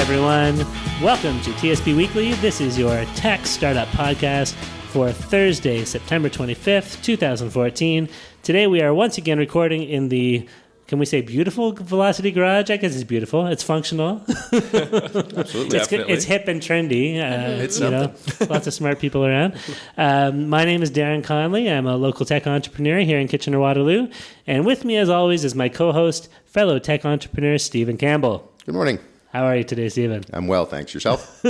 everyone. Welcome to TSP Weekly. This is your tech startup podcast for Thursday, September 25th, 2014. Today we are once again recording in the, can we say beautiful Velocity Garage? I guess it's beautiful. It's functional. Absolutely, it's hip and trendy. It's something. Lots of smart people around. My name is Darren Conley. I'm a local tech entrepreneur here in Kitchener-Waterloo. And with me, as always, is my co-host, fellow tech entrepreneur, Stephen Campbell. Good morning. How are you today, Stephen? I'm well, thanks. Yourself?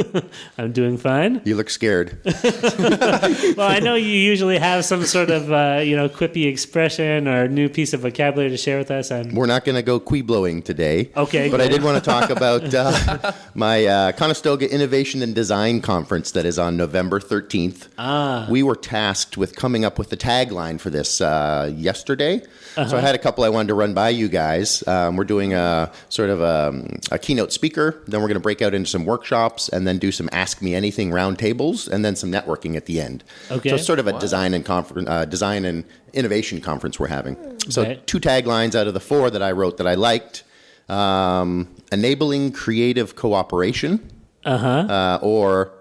I'm doing fine. You look scared. Well, I know you usually have some sort of, quippy expression or new piece of vocabulary to share with us. We're not going to go quee-blowing today. Okay. But I did want to talk about my Conestoga Innovation and Design Conference that is on November 13th. We were tasked with coming up with the tagline for this yesterday. So I had a couple I wanted to run by you guys. We're doing a sort of a keynote speaker. Then we're going to break out into some workshops and then do some Ask Me Anything roundtables and then some networking at the end. Okay. So it's sort of a design and innovation conference we're having. So two taglines out of the four that I wrote that I liked. Enabling creative cooperation. Or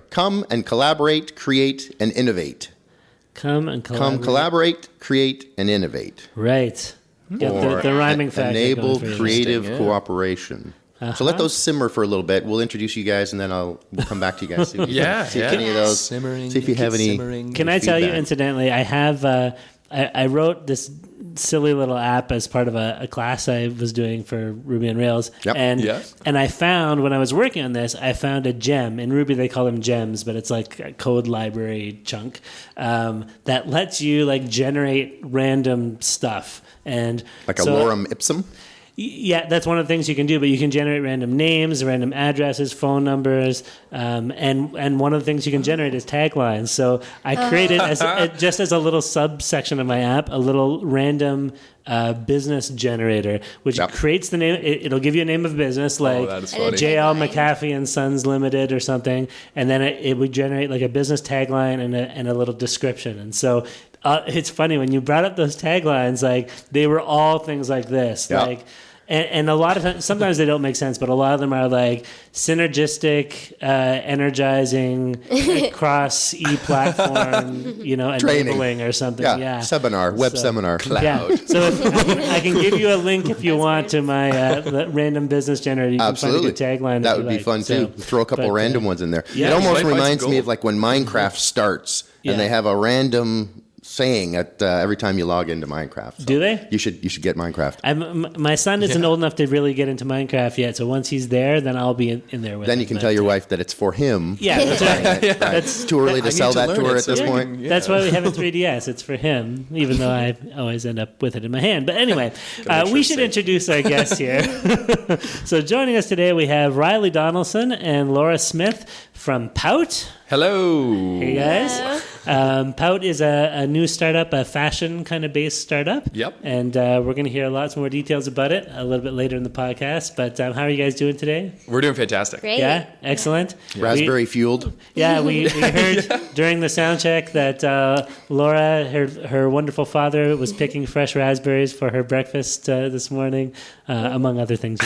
come and collaborate, create, and innovate. Come, collaborate, create, and innovate. Right. Or the rhyming factor. Enable creative cooperation. So let those simmer for a little bit. We'll introduce you guys, and then we'll come back to you guys. See if any of those. Simmering, see if you have any. Can I tell you, incidentally, I have. I wrote this silly little app as part of a class I was doing for Ruby on Rails. Yep. And I found, when I was working on this, I found a gem. In Ruby, they call them gems, but it's like a code library chunk that lets you generate random stuff. And like a lorem ipsum? Yeah, that's one of the things you can do, but you can generate random names, random addresses, phone numbers, and one of the things you can generate is taglines. So I created, just as a little subsection of my app, a little random business generator, which creates the name. It'll give you a name of business, like JL McAfee and Sons Limited or something, and then it would generate like a business tagline and a little description. And so it's funny, when you brought up those taglines, they were all things like this, And a lot of times, sometimes they don't make sense, but a lot of them are like synergistic, energizing, cross e-platform, enabling or something. Yeah. Seminar, web seminar. Cloud. Yeah. So I can give you a link if you want to my random business generator. You can find a good tagline. That would be fun too. Throw a couple random ones in there. Yeah. It almost reminds me of like when Minecraft starts and they have a random saying at every time you log into Minecraft. So do they? You should get Minecraft. My son isn't old enough to really get into Minecraft yet, so once he's there, then I'll be in there with him. Then you can tell your wife that it's for him. Yeah, that's right. That's too early to sell that to her at this point. That's why we have a 3DS. It's for him, even though I always end up with it in my hand. But anyway, we should introduce our guests here. So joining us today, we have Riley Donelson and Laura Smith from Pout. Hello. Hey, guys. Pout is a new startup, a fashion kind of based startup. Yep. And we're going to hear lots more details about it a little bit later in the podcast. But how are you guys doing today? We're doing fantastic. Great. Yeah? Excellent. Yeah. Raspberry fueled. Yeah, we heard during the sound check that Laura, her wonderful father, was picking fresh raspberries for her breakfast this morning, among other things.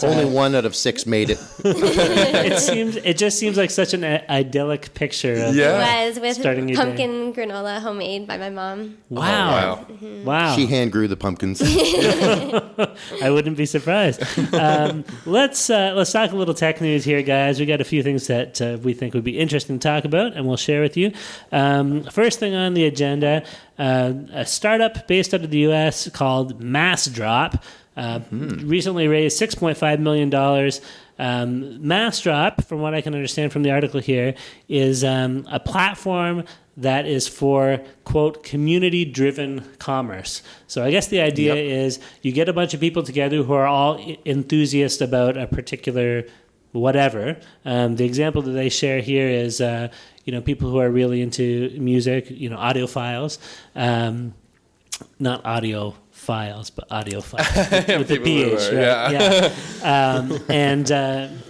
Only 1 out of 6 made it. It just seems like such an idyllic picture of It was with pumpkin granola homemade by my mom. Wow. Wow. She hand grew the pumpkins. I wouldn't be surprised. Let's talk a little tech news here, guys. We got a few things that we think would be interesting to talk about, and we'll share with you. First thing on the agenda, a startup based out of the U.S. called MassDrop recently raised $6.5 million. MassDrop, from what I can understand from the article here, is a platform that is for, quote, community-driven commerce. So I guess the idea is you get a bunch of people together who are all enthusiasts about a particular whatever. The example that they share here is, people who are really into music, audiophiles. not audio files, but audio files with the People who PH, are- right?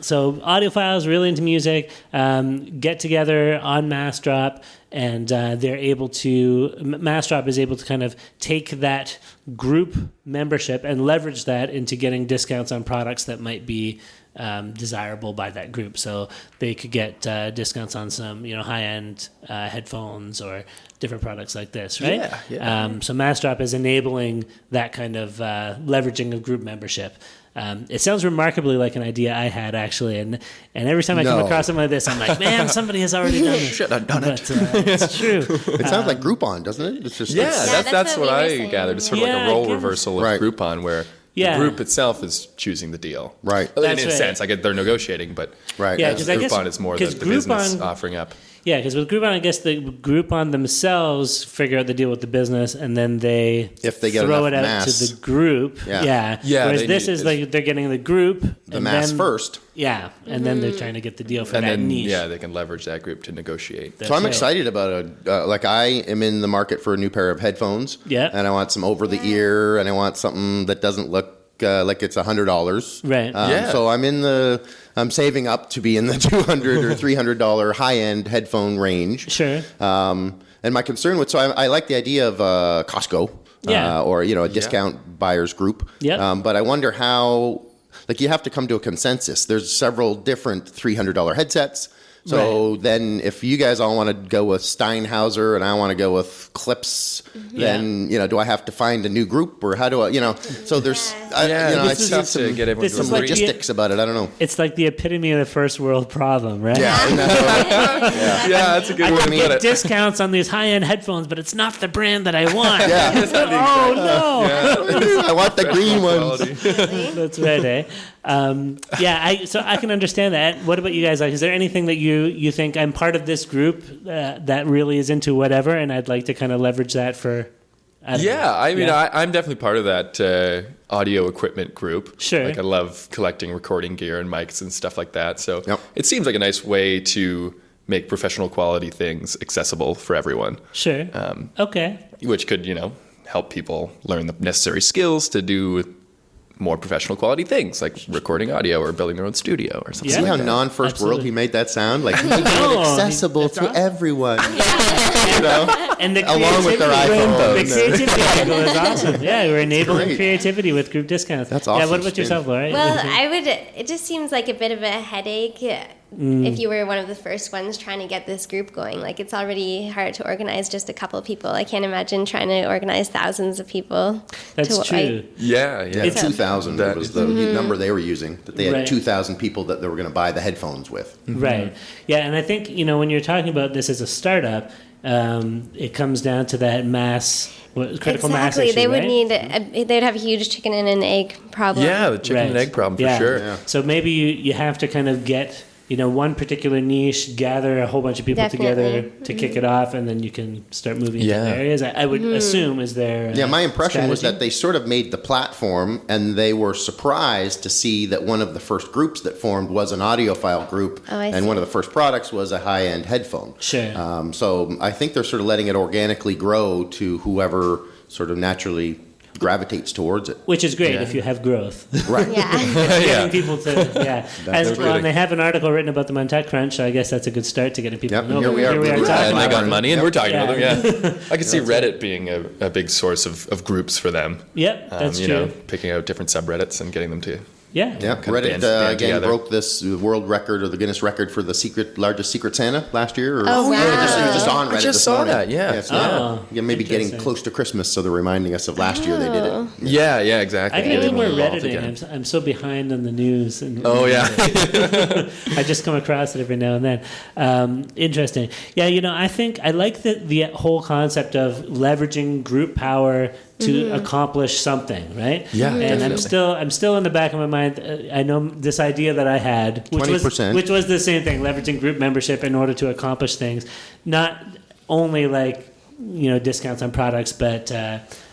So audiophiles really into music get together on Massdrop, and they're able to. Massdrop is able to kind of take that group membership and leverage that into getting discounts on products that might be desirable by that group. So they could get discounts on some, high-end headphones or different products like this, right? Yeah. So Massdrop is enabling that kind of leveraging of group membership. It sounds remarkably like an idea I had, actually, and every time I come No. across something like this, I'm like, man, somebody has already done it. Should have done it. But it's true. It sounds like Groupon, doesn't it? It's just Yeah, that's that's what what we were I saying. gathered. It's sort of like Yeah, a role I guess. reversal Right. of Groupon, where Yeah. the group itself is choosing the deal. Right. In That's a right. sense, they're negotiating, but Right. Yeah, That's- 'cause I guess- Groupon is more the 'cause business Groupon- offering up. Yeah, because with Groupon, I guess the Groupon themselves figure out the deal with the business, and then they If they get throw it enough out mass. to the group. Yeah. Yeah, Whereas they this need- is like they're getting the group, the and mass then, first. Yeah, and then they're trying to get the deal for And that then, niche. they can leverage that group to negotiate. That's So I'm right. excited about it. Like I am in the market for a new pair of headphones. Yeah. And I want some over the ear, and I want something that doesn't look like it's $100. Right. Yeah. So I'm saving up to be in the $200 or $300 high end headphone range. Sure. And my concern with I like the idea of Costco. Yeah. Or a discount buyers group. Yep. But I wonder how. Like you have to come to a consensus. There's several different $300 headsets. So then if you guys all want to go with Steinhauser and I want to go with Clips, then, do I have to find a new group or how do I, so there's, I it's see tough some, to get everyone this to is some like agree. logistics about it. I don't know. It's like the epitome of the first world problem, right? Yeah. Yeah, that's a good I way to can put get it. discounts on these high-end headphones, but it's not the brand that I want. Yeah. Oh, no. I want the green ones. Quality. That's right, eh? So I can understand that. What about you guys? Like, is there anything that you think I'm part of this group that really is into whatever, and I'd like to kind of leverage that for? I don't know. Yeah, I mean, Yeah. I'm definitely part of that audio equipment group. Sure. Like I love collecting recording gear and mics and stuff like that. So Yep. it seems like a nice way to make professional quality things accessible for everyone, Sure. Okay. which could, help people learn the necessary skills to do more professional quality things like recording audio or building their own studio or something Yeah. See like how that. non-first world Absolutely. he made that sound? Like making it Oh, accessible that's to awesome. everyone. And the Along with their creativity- iPhones. The creativity angle is awesome. Yeah, we're enabling great. creativity with group discounts. That's Yeah, awesome, what about Stan. yourself, Laura? Well, it just seems like a bit of a headache if you were one of the first ones trying to get this group going. Like, it's already hard to organize just a couple of people. I can't imagine trying to organize thousands of people. That's to, true. Yeah. It's 2,000 That- was the number they were using. That they had Right. 2,000 people that they were going to buy the headphones with. Right. Yeah, and I think, when you're talking about this as a startup, it comes down to that critical mass Exactly. issue, They would right? need, they'd have a huge chicken and an egg problem. Yeah, the chicken and Right. egg problem for Yeah. sure. Yeah. So maybe you have to kind of get one particular niche, gather a whole bunch of people together Definitely. to kick it off, and then you can start moving into Yeah. other areas. I would assume is there. Yeah, my impression was strategy? that they sort of made the platform and they were surprised to see that one of the first groups that formed was an audiophile group. Oh, I and see. one of the first products was a high-end headphone. Sure. So I think they're sort of letting it organically grow to whoever sort of naturally gravitates towards it. Which is great Yeah. if you have growth. Right. Yeah. Getting people to, That's well, right. and they have an article written about them on TechCrunch, so I guess that's a good start to getting people Yep, to know. here we are. Here we are Yeah, Yeah, talking and they about got money, and we're talking about them. Yeah. Yeah, I could see Reddit being a big source of groups for them. Yep, that's true. Picking out different subreddits and getting them to. Yeah. Yeah, Kind of Reddit band again together. broke this world record or the Guinness record for the largest Secret Santa last year. Or, Oh, wow. It was just on Reddit I just this saw morning. that, yeah. so Oh, yeah, maybe getting interesting. close to Christmas, so they're reminding us of last year they did it. Yeah, exactly. I Getting think we're them involved Redditing. again. I'm so behind on the news. And, Oh yeah, I just come across it every now and then. Interesting. Yeah, I think I like the whole concept of leveraging group power to accomplish something, right? Yeah, and definitely. I'm still in the back of my mind. I know this idea that I had, which 20%. was the same thing, leveraging group membership in order to accomplish things, not only like discounts on products, but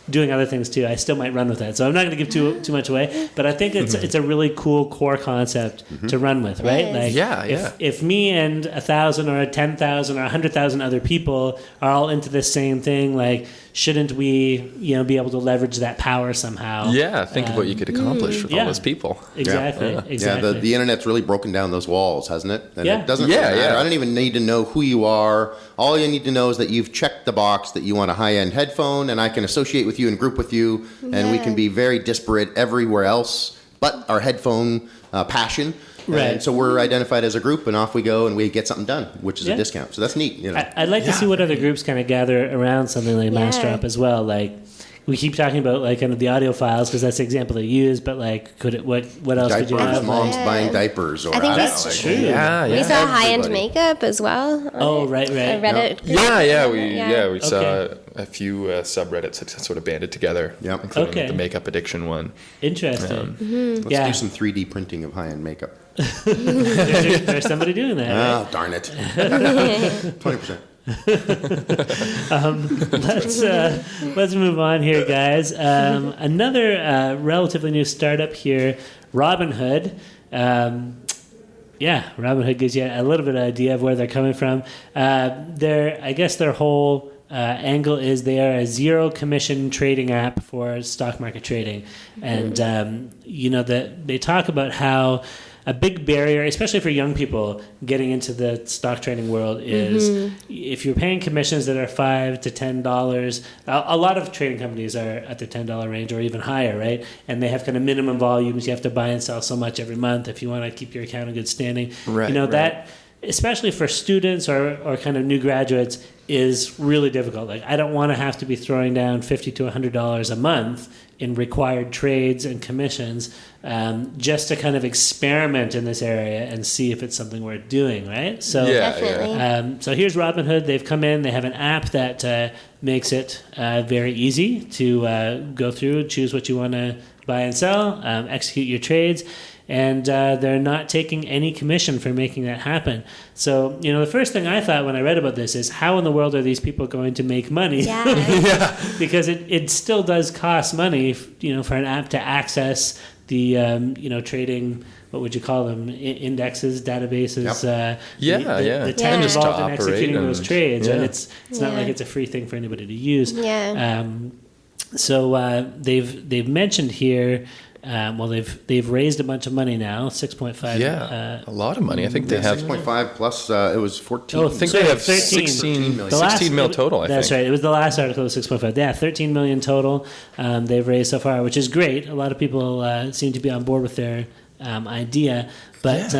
doing other things too, I still might run with that. So I'm not going to give too much away, but I think it's a really cool core concept to run with, right? Yes. Like, if me and 1,000 or 10,000 or 100,000 other people are all into this same thing, like, shouldn't we, be able to leverage that power somehow? Yeah, think of what you could accomplish with all those people. Exactly. Exactly. The internet's really broken down those walls, hasn't it? And it doesn't Yeah, really matter. yeah. I don't even need to know who you are. All you need to know is that you've checked the box that you want a high-end headphone, and I can associate with you and group with you, and we can be very disparate everywhere else but our headphone passion. Right. And so we're identified as a group, and off we go, and we get something done, which is a discount. So that's neat. I'd like to see what other groups kind of gather around something like Massdrop as well. Like, we keep talking about like kind of the audio files because that's the example they use, but like, what else could you Diapers, have? moms buying diapers, or I think That's don't know, true. Yeah, We yeah. saw high-end Everybody. makeup as well. Oh, right. A Reddit group. We saw a few subreddits that sort of banded together, Yep. including Okay. the makeup addiction one. Interesting. Let's Yeah. do some 3D printing of high-end makeup. There's somebody doing that. Right? Oh, darn it. 20%. Let's move on here, guys. Another relatively new startup here, Robinhood. Robinhood gives you a little bit of idea of where they're coming from. Their whole angle is they are a zero commission trading app for stock market trading, and they talk about how a big barrier, especially for young people getting into the stock trading world, is if you're paying commissions that are $5 to $10. A lot of trading companies are at the $10 range or even higher, right? And they have kind of minimum volumes. You have to buy and sell so much every month if you want to keep your account in good standing. Right, That, especially for students or kind of new graduates, is really difficult. Like, I don't want to have to be throwing down $50 to $100 a month in required trades and commissions just to kind of experiment in this area and see if it's something worth doing, right? So, Definitely. so here's Robinhood. They've come in. They have an app that makes it very easy to go through, choose what you want to buy and sell, execute your trades. And they're not taking any commission for making that happen. So, the first thing I thought when I read about this is, how in the world are these people going to make money? Yeah. Because it still does cost money, for an app to access the, trading, what would you call them, indexes, databases. The time just involved to in executing operate those and- trades. yeah. And it's not like it's a free thing for anybody to use. Yeah. So they've mentioned here, they've raised a bunch of money now, 6.5. A lot of money. I think they have 6.5 plus, it was 14. I think Sorry, they have 13. 16 The 16 mil total, I That's think. right. It was the last article, 6.5. Yeah, 13 million total they've raised so far, which is great. A lot of people seem to be on board with their idea. But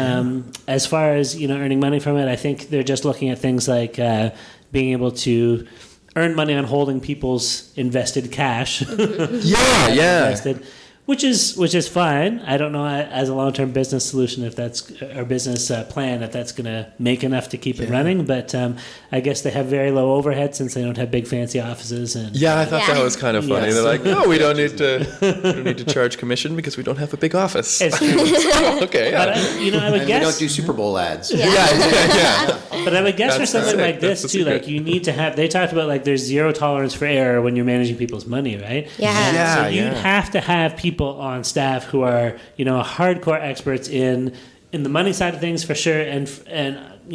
as far as earning money from it, I think they're just looking at things like being able to earn money on holding people's invested cash. Invested, which is fine. I don't know as a long-term business solution if that's or business plan if that's going to make enough to keep it running. But I guess they have very low overhead since they don't have big fancy offices. And I thought that was kind of funny. Yes. They're like, no, we don't need to charge commission because we don't have a big office. it's true. Okay, But yeah. I would And we don't guess. do Super Bowl ads. Yeah. But I would guess for That's something the- like this that's the too, like secret. you need to have. They talked about like there's zero tolerance for error when you're managing people's money, right? Yeah. So you'd have to have people on staff who are hardcore experts in the money side of things for sure, and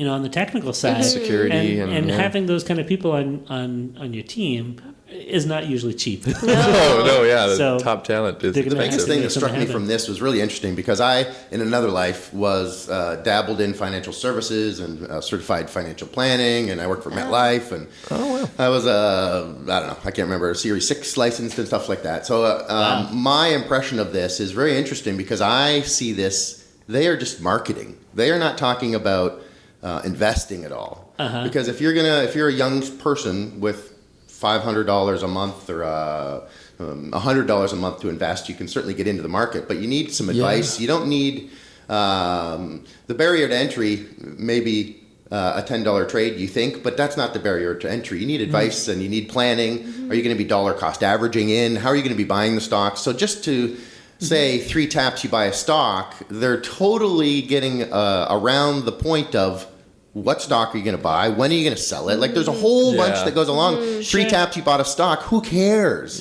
on the technical side, Security and having those kind of people on your team is not usually cheap. The So top talent is they're gonna The biggest expensive. thing that Make struck something me happen. from this was really interesting because I, in another life, was dabbled in financial services and certified financial planning, and I worked for MetLife, and I was I can't remember, Series 6 licensed and stuff like that. So my impression of this is very interesting because I see this, they are just marketing. They are not talking about investing at all. Because if you're a young person with $500 a month or $100 a month to invest, you can certainly get into the market, but you need some advice. You don't need the barrier to entry, maybe a $10 trade, you think, but that's not the barrier to entry. You need advice and you need planning. Are you going to be dollar cost averaging in? How are you going to be buying the stocks? So just to say 3 taps you buy a stock, they're totally getting around the point of what stock are you going to buy? When are you going to sell it? Like, there's a whole bunch that goes along. 3 taps, you bought a stock. Who cares?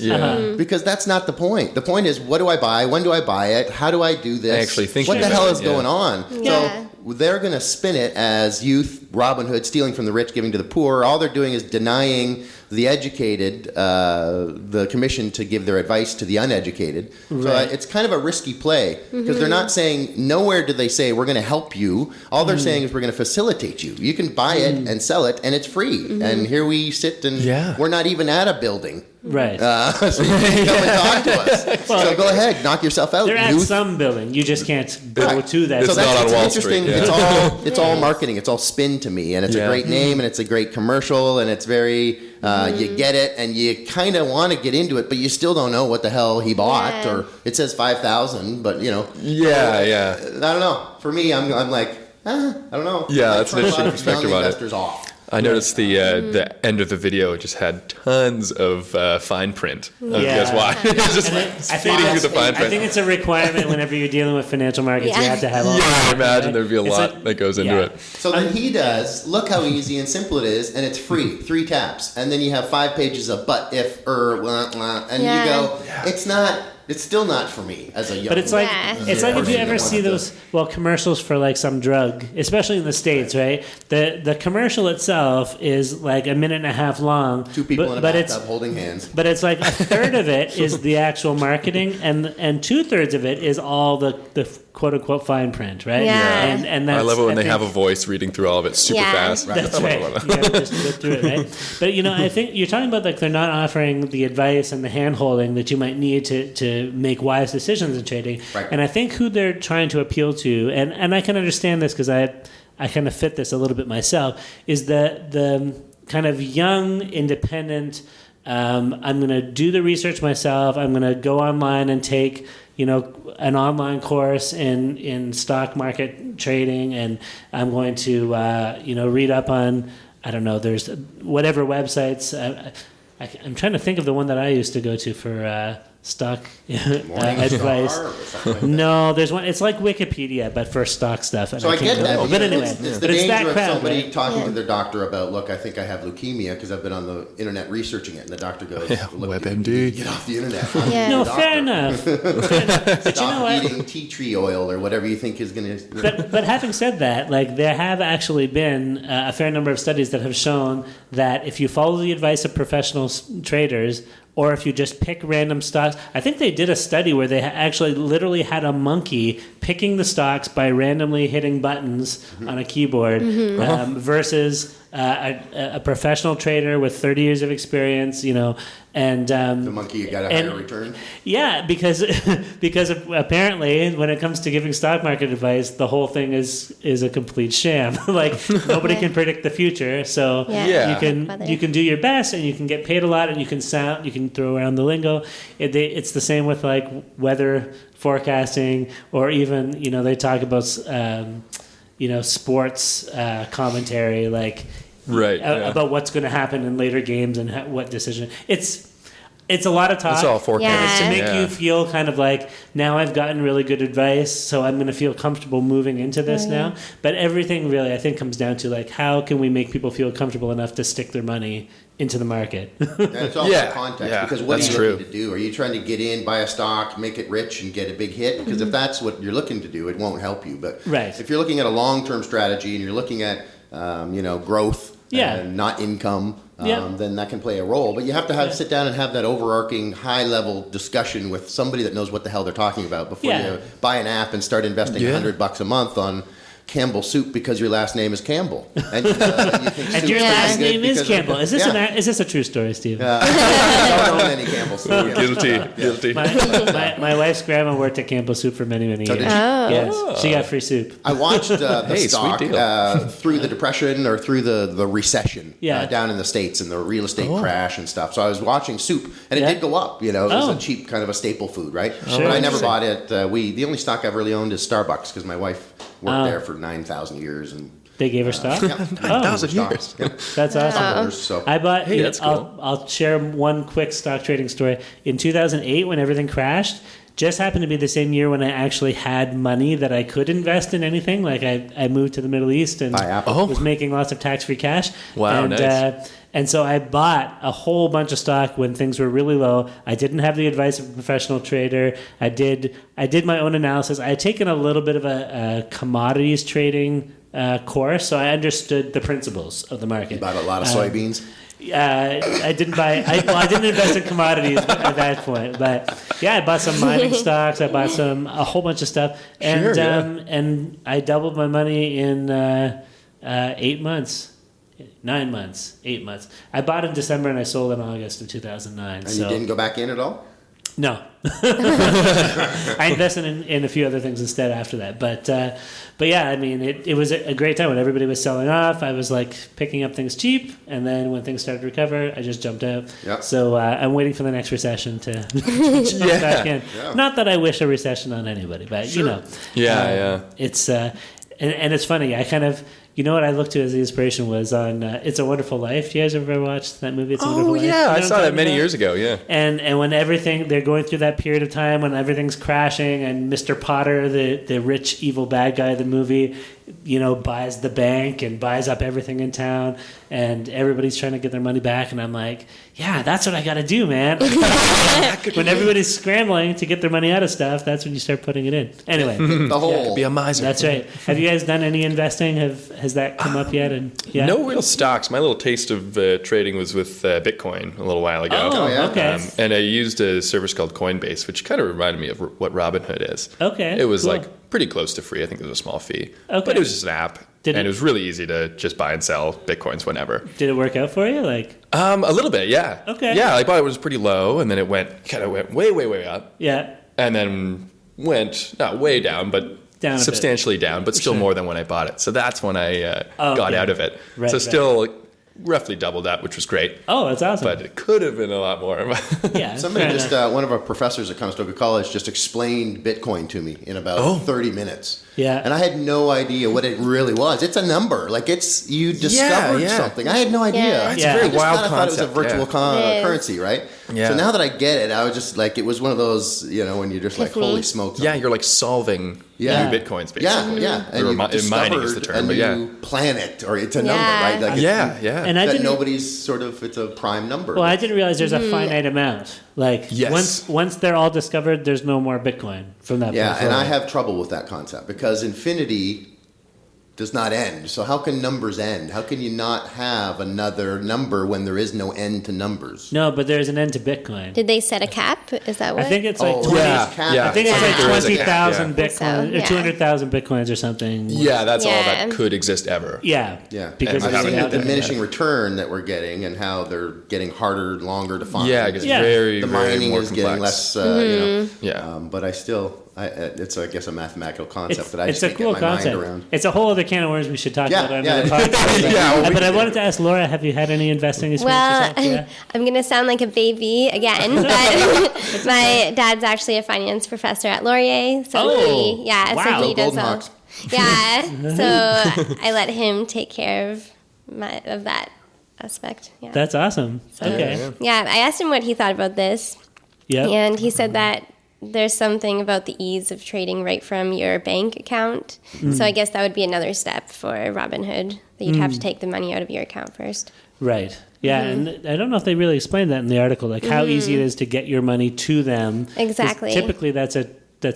Because that's not the point. The point is, what do I buy? When do I buy it? How do I do this? Actually thinking what the about hell it, is going on? So they're going to spin it as youth, Robinhood, stealing from the rich, giving to the poor. All they're doing is denying the educated the commission to give their advice to the uneducated. So it's kind of a risky play because they're not saying, nowhere do they say we're going to help you. All they're saying is we're going to facilitate you. You can buy it and sell it, and it's free. And here we sit, and we're not even at a building. Right. So you can come and talk to us. So go ahead, knock yourself out. They're at some building. You just can't go to that. It's not on Wall Street. It's all marketing. It's all spin to me, and it's a great name, and it's a great commercial, and it's very you get it, and you kind of want to get into it, but you still don't know what the hell he bought, or it says 5,000, but you know. Yeah. I don't know. For me, I'm like, I don't know. Yeah, that's an interesting perspective on it. Investors off. I noticed the end of the video just had tons of fine print. Guess why? It's just feeding you the fine print. I think it's a requirement whenever you're dealing with financial markets. You have to have all I imagine there'd be a lot that goes into it. So then he does, look how easy and simple it is, and it's free, 3 taps. And then you have 5 pages of but, if, and you go, it's still not for me as a young. But it's like if you ever see those commercials for like some drug, especially in the States, right? The commercial itself is like a minute and a half long. 2 people in a bathtub holding hands. But it's like a third of it is the actual marketing, and 2/3 of it is all the quote unquote fine print, right? Yeah. And that's, I love it when they have a voice reading through all of it super fast. That's right. You have to just go through it, right? But I think you're talking about like they're not offering the advice and the hand holding that you might need to make wise decisions in trading. Right. And I think who they're trying to appeal to, and I can understand this because I kind of fit this a little bit myself, is the kind of young, independent, I'm going to do the research myself, I'm going to go online and take an online course in stock market trading, and I'm going to read up on, I don't know, there's whatever websites. I'm trying to think of the one that I used to go to for stock advice. No, there's one. It's like Wikipedia, but for stock stuff. So I get that. But anyway, it's the danger of somebody talking to their doctor about, look, I think I have leukemia because I've been on the internet researching it, and the doctor goes, look, WebMD. Get off the internet. No, fair enough. But Stop eating tea tree oil or whatever you think is going to. But having said that, like there have actually been a fair number of studies that have shown that if you follow the advice of professional traders, or if you just pick random stocks. I think they did a study where they actually literally had a monkey picking the stocks by randomly hitting buttons on a keyboard versus a professional trader with 30 years of experience, and the monkey got a higher return. Yeah, because apparently when it comes to giving stock market advice, the whole thing is a complete sham. Like nobody can predict the future, so you can do your best and you can get paid a lot and you can throw around the lingo. It's the same with like weather forecasting, or even they talk about sports commentary, like about what's going to happen in later games and what decision. It's a lot of talk. It's all forecast to make you feel kind of like, now I've gotten really good advice, so I'm going to feel comfortable moving into this now. But everything really, I think, comes down to like, how can we make people feel comfortable enough to stick their money into the market? And it's also context, because what are you looking to do? Are you trying to get in, buy a stock, make it rich, and get a big hit? Because if that's what you're looking to do, it won't help you. But if you're looking at a long-term strategy and you're looking at growth and not income, then that can play a role. But you have to sit down and have that overarching high-level discussion with somebody that knows what the hell they're talking about before you buy an app and start investing $100 a month on Campbell soup because your last name is Campbell, and, and your last name is Campbell. Is this a true story, Steve? I don't own any Campbell soup. Guilty. My wife's grandma worked at Campbell Soup for many years. Did she? Yes, she got free soup. I watched the stock through the depression or through the recession down in the States and the real estate crash and stuff. So I was watching soup, and it did go up. It was a cheap kind of a staple food, right? Sure. But I never bought it. The only stock I've really owned is Starbucks because my wife worked there for 9,000 years, and they gave her stock. 9,000 years. That's awesome. So I bought. Hey, that's cool. I'll share one quick stock trading story. In 2008, when everything crashed, just happened to be the same year when I actually had money that I could invest in anything. Like I moved to the Middle East and was making lots of tax-free cash. Wow, nice. And so I bought a whole bunch of stock when things were really low. I didn't have the advice of a professional trader. I did my own analysis. I had taken a little bit of a commodities trading course, so I understood the principles of the market. You bought a lot of soybeans? I didn't buy. I didn't invest in commodities at that point, but I bought some mining stocks. I bought a whole bunch of stuff, and and I doubled my money in 8 months. 9 months, 8 months. I bought in December and I sold in August of 2009. And you didn't go back in at all? No. I invested in a few other things instead after that. But yeah, I mean, it was a great time when everybody was selling off. I was like picking up things cheap. And then when things started to recover, I just jumped out. Yep. So I'm waiting for the next recession to jump back in. Yeah. Not that I wish a recession on anybody, but you know. It's, and it's funny. I kind of, you know what I looked to as the inspiration was on It's a Wonderful Life. You guys ever watched that movie? It's a Wonderful Life? Yeah, you know I saw that many years ago, yeah. And when they're going through that period of time when everything's crashing and Mr. Potter, the rich, evil bad guy of the movie, you know, buys the bank and buys up everything in town and everybody's trying to get their money back. And I'm like, yeah, that's what I got to do, man. When everybody's scrambling to get their money out of stuff, that's when you start putting it in. Anyway. The whole. Be a miser. That's right. Have you guys done any investing? Has that come up yet? And no real stocks. My little taste of trading was with Bitcoin a little while ago. Oh, yeah. Okay. And I used a service called Coinbase, which kind of reminded me of what Robinhood is. Okay. It was like pretty close to free. I think it was a small fee. Okay. But it was just an app. And it was really easy to just buy and sell Bitcoins whenever. Did it work out for you? Like a little bit, yeah. Okay. Yeah, I bought it was pretty low, and then it went way, way, way up. Yeah. And then went not way down, but substantially down, but still more than when I bought it. So that's when I got out of it. Right, so still roughly doubled that, which was great. Oh, that's awesome. But it could have been a lot more. Yeah. Somebody one of our professors at Conestoga College just explained Bitcoin to me in about 30 minutes. Yeah. And I had no idea what it really was. It's a number. Like you discovered something. I had no idea. Yeah. It's a very wild concept. I thought it was a virtual currency, right? Yeah. So now that I get it, I was just like, it was one of those, you know, when you're just like, holy smokes. Yeah, you're like solving new Bitcoins, basically. Yeah. And you mining is the term, a new planet, or it's a number, right? Like And that nobody's it's a prime number. Well, I didn't realize there's a finite amount. Like once they're all discovered, there's no more Bitcoin from that point forward. And I have trouble with that concept because infinity does not end. So how can numbers end? How can you not have another number when there is no end to numbers? No, but there's an end to Bitcoin. Did they set a cap? Is that what? I think it's like 20. I think it's like 20,000 Bitcoin or 200,000 Bitcoins or something. Yeah, that's all that could exist ever. Yeah. Because of the diminishing return that we're getting and how they're getting harder, longer to find. Yeah, it's very, the mining more is complex. getting less. But I still. It's, I guess, a mathematical concept that I just can't get my mind around. It's a whole other can of worms we should talk about on another podcast. But I wanted to ask Laura, have you had any investing experience yourself? I'm going to sound like a baby again, but my dad's actually a finance professor at Laurier. So he does all. Yeah, so I let him take care of that aspect. Yeah. That's awesome. So, okay. Yeah, I asked him what he thought about this. Yeah. And he said that there's something about the ease of trading right from your bank account. So I guess that would be another step for Robinhood, that you'd have to take the money out of your account first. Right. Yeah, and I don't know if they really explained that in the article, like how easy it is to get your money to them. Exactly. Typically, that's a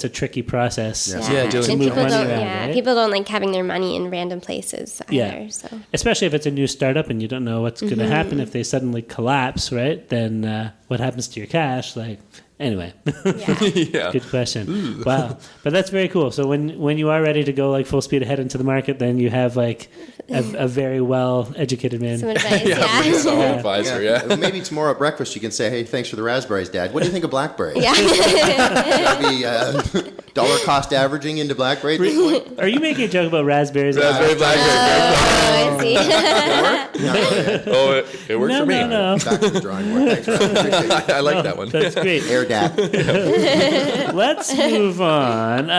tricky process. Yeah, to move money around, right? People don't like having their money in random places either. Yeah. So. Especially if it's a new startup and you don't know what's going to happen if they suddenly collapse, right? Then what happens to your cash? Like, anyway. Good question. Ooh. Wow. But that's very cool. So when you are ready to go like full speed ahead into the market, then you have like a very well educated man. Some advice, solid advisor, Maybe tomorrow at breakfast you can say, hey, thanks for the raspberries, Dad. What do you think of blackberries? Yeah. Maybe dollar cost averaging into blackberry at this point? Are you making a joke about raspberries? Raspberry, blackberry. I see. It worked for me. No. Back to the drawing board. Thanks, Rob. I like that one. That's great. Air Dad. Let's move on.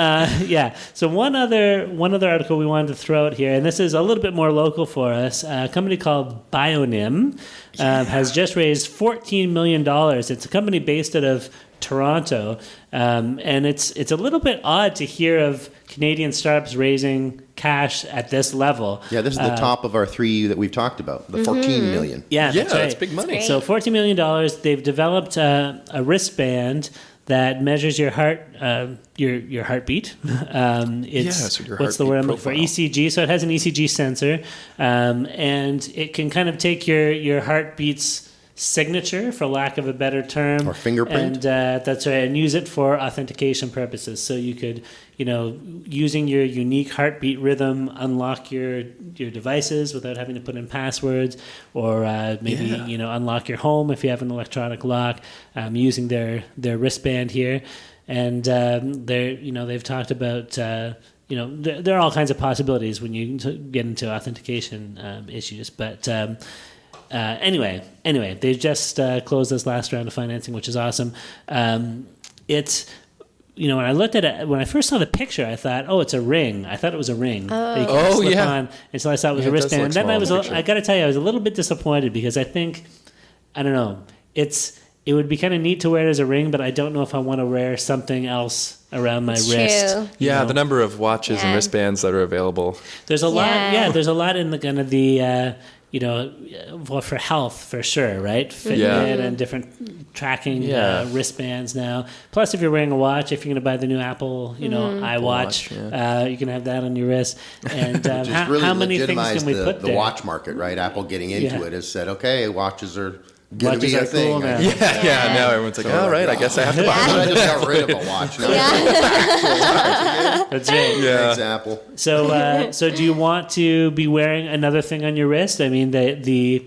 So one other article we wanted to throw out here, and this is a little bit more local for us. A company called Bionym has just raised $14 million. It's a company based out of Toronto, and it's a little bit odd to hear of Canadian startups raising cash at this level. Yeah, this is the top of our three that we've talked about, the 14 million. Yeah, Yeah, that's right. that's big money. That's So $14 million. They've developed a wristband that measures your heart, your heartbeat. So your what's the heartbeat word I'm looking for? profile. ECG. So it has an ECG sensor, and it can kind of take your heartbeat's signature, for lack of a better term, Or fingerprint. and that's right, and use it for authentication purposes. So you could, using your unique heartbeat rhythm, unlock your devices without having to put in passwords, or maybe unlock your home if you have an electronic lock, using their wristband here. And they've talked about there are all kinds of possibilities when you get into authentication issues, but. Anyway, they just closed this last round of financing, which is awesome. It's, when I looked at it, when I first saw the picture, I thought, oh, it's a ring. I thought it was a ring. That you can slip on, until I saw it was a It does wristband. look And then small I in was, the picture. I got to tell you, I was a little bit disappointed because I think, I don't know, it would be kind of neat to wear it as a ring, but I don't know if I want to wear something else around my It's wrist. true. Yeah, the number of watches and Yeah. wristbands that are available. There's a lot. Yeah. Yeah, there's a lot in the kind of the well, for health for sure, right? Fitbit Yeah. and different tracking Yeah. wristbands now. Plus, if you're wearing a watch, if you're going to buy the new Apple, iWatch, Watch, you can have that on your wrist. And Just how, really how many things legitimized can we put the there? watch market, right? Apple getting into Yeah. it has said, okay, watches are going to Watches be a are thing. cool now. Yeah, now everyone's like, all right, I guess I have to buy But one. I just got rid of a watch. Now That's right. Yeah. Thanks, Apple. So do you want to be wearing another thing on your wrist? I mean, the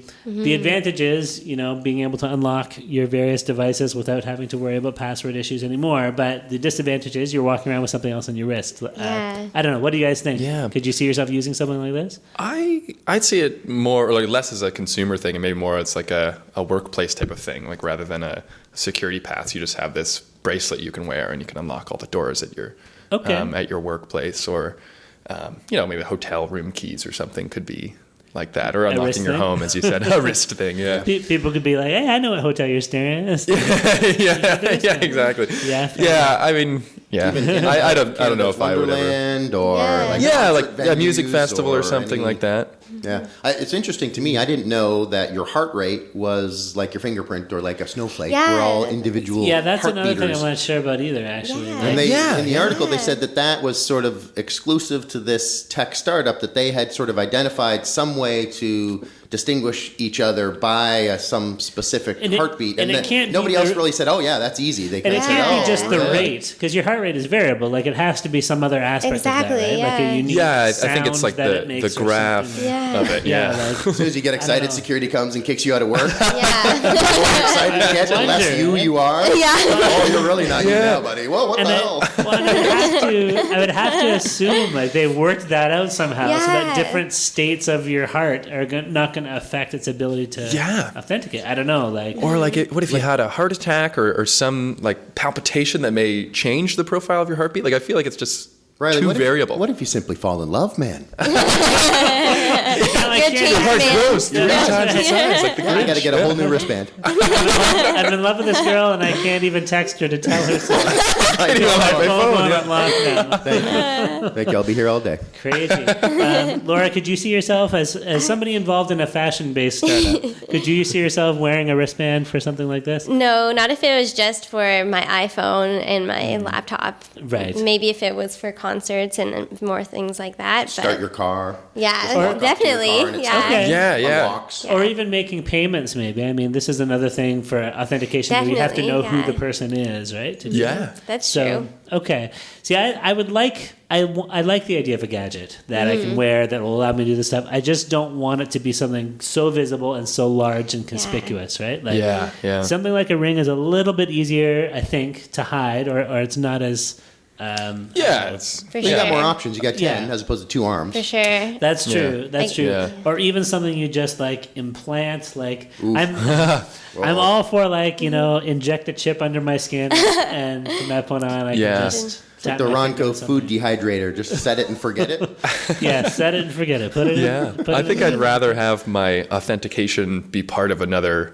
advantage is, being able to unlock your various devices without having to worry about password issues anymore. But the disadvantage is you're walking around with something else on your wrist. Yeah. I don't know. What do you guys think? Yeah. Could you see yourself using something like this? I'd see it more, like less as a consumer thing and maybe more as like a workplace type of thing. Like rather than a security pass, you just have this bracelet you can wear and you can unlock all the doors at your workplace, or maybe hotel room keys or something could be like that, or unlocking wrist your thing? home, as you said, a wrist thing. Yeah. People could be like, "Hey, I know what hotel you're staying at." yeah, exactly. Yeah. I mean, yeah. I don't know if I would ever. Wonderland or like Yeah, concert like a music venues festival or something any- like that. Yeah, it's interesting to me. I didn't know that your heart rate was like your fingerprint or like a snowflake. Yeah. We're all individual. Yeah, that's heart another thing beaters. I'm not sure about either, actually. Yeah. Like, And they, Yeah, in the article, they yeah. said that was sort of exclusive to this tech startup, that they had sort of identified some way to distinguish each other by some specific And it- heartbeat. and it then can't be nobody else the- really said, oh, yeah, that's easy. They And kind it of can't said, be just the yeah. rate, because your heart rate is variable. Like, it has to be some other aspect Exactly, of that, right? Like a yeah. unique Yeah, I think it's sound like that it the makes or graph something. Yeah. of it. Yeah, Yeah. like, As soon as you get know. excited, security comes and kicks you out of work. Yeah. The more excited you get, the less wonder. you are. Yeah. Oh, you're really not you Yeah. now, buddy. Well, what and the I, hell? well, and I would have to assume like they worked that out somehow, so that Yeah. different states of your heart are not going to affect its ability to authenticate. I don't know, like Or what if you had a heart attack or some like palpitation that may change the profile of your heartbeat? Like I feel like it's just Riley, too what variable. What if you simply fall in love, man? I Good can't- choice, man. grows 3 times the size, like the I got to get a whole new wristband. I'm in love with this girl, and I can't even text her to tell her so. I know. my Phone phone, on lockdown. Thank you. I'll be here all day. Crazy. Laura, could you see yourself as somebody involved in a fashion-based startup? Could you see yourself wearing a wristband for something like this? No, not if it was just for my iPhone and my laptop. Right. Maybe if it was for concerts and more things like that. Start but your car. yeah, Just walk up to your definitely. car and it's Yeah. Okay. Yeah. unlocks. Or even making payments, maybe. I mean, this is another thing for authentication where you have to know Definitely, who yeah. the person is, right? To do Yeah. that. That's So, true. okay. See, I would like, I like the idea of a gadget that I Mm-hmm. can wear that will allow me to do this stuff. I just don't want it to be something so visible and so large and conspicuous, right? Like, Yeah. something like a ring is a little bit easier, I think, to hide, or it's not as. Yeah. It's For You sure. got more options. You got 10 Yeah. as opposed to 2 arms. For sure. That's true. Yeah. That's Like- true. Yeah. Or even something you just like implant. Like I'm all for like inject a chip under my skin, and from that point on, I Yeah. can just tap The my finger on Ronco something. food dehydrator. Just set it and forget it. Yeah, set it and forget it. Put it. Yeah. In, put I it think in. I'd rather have my authentication be part of another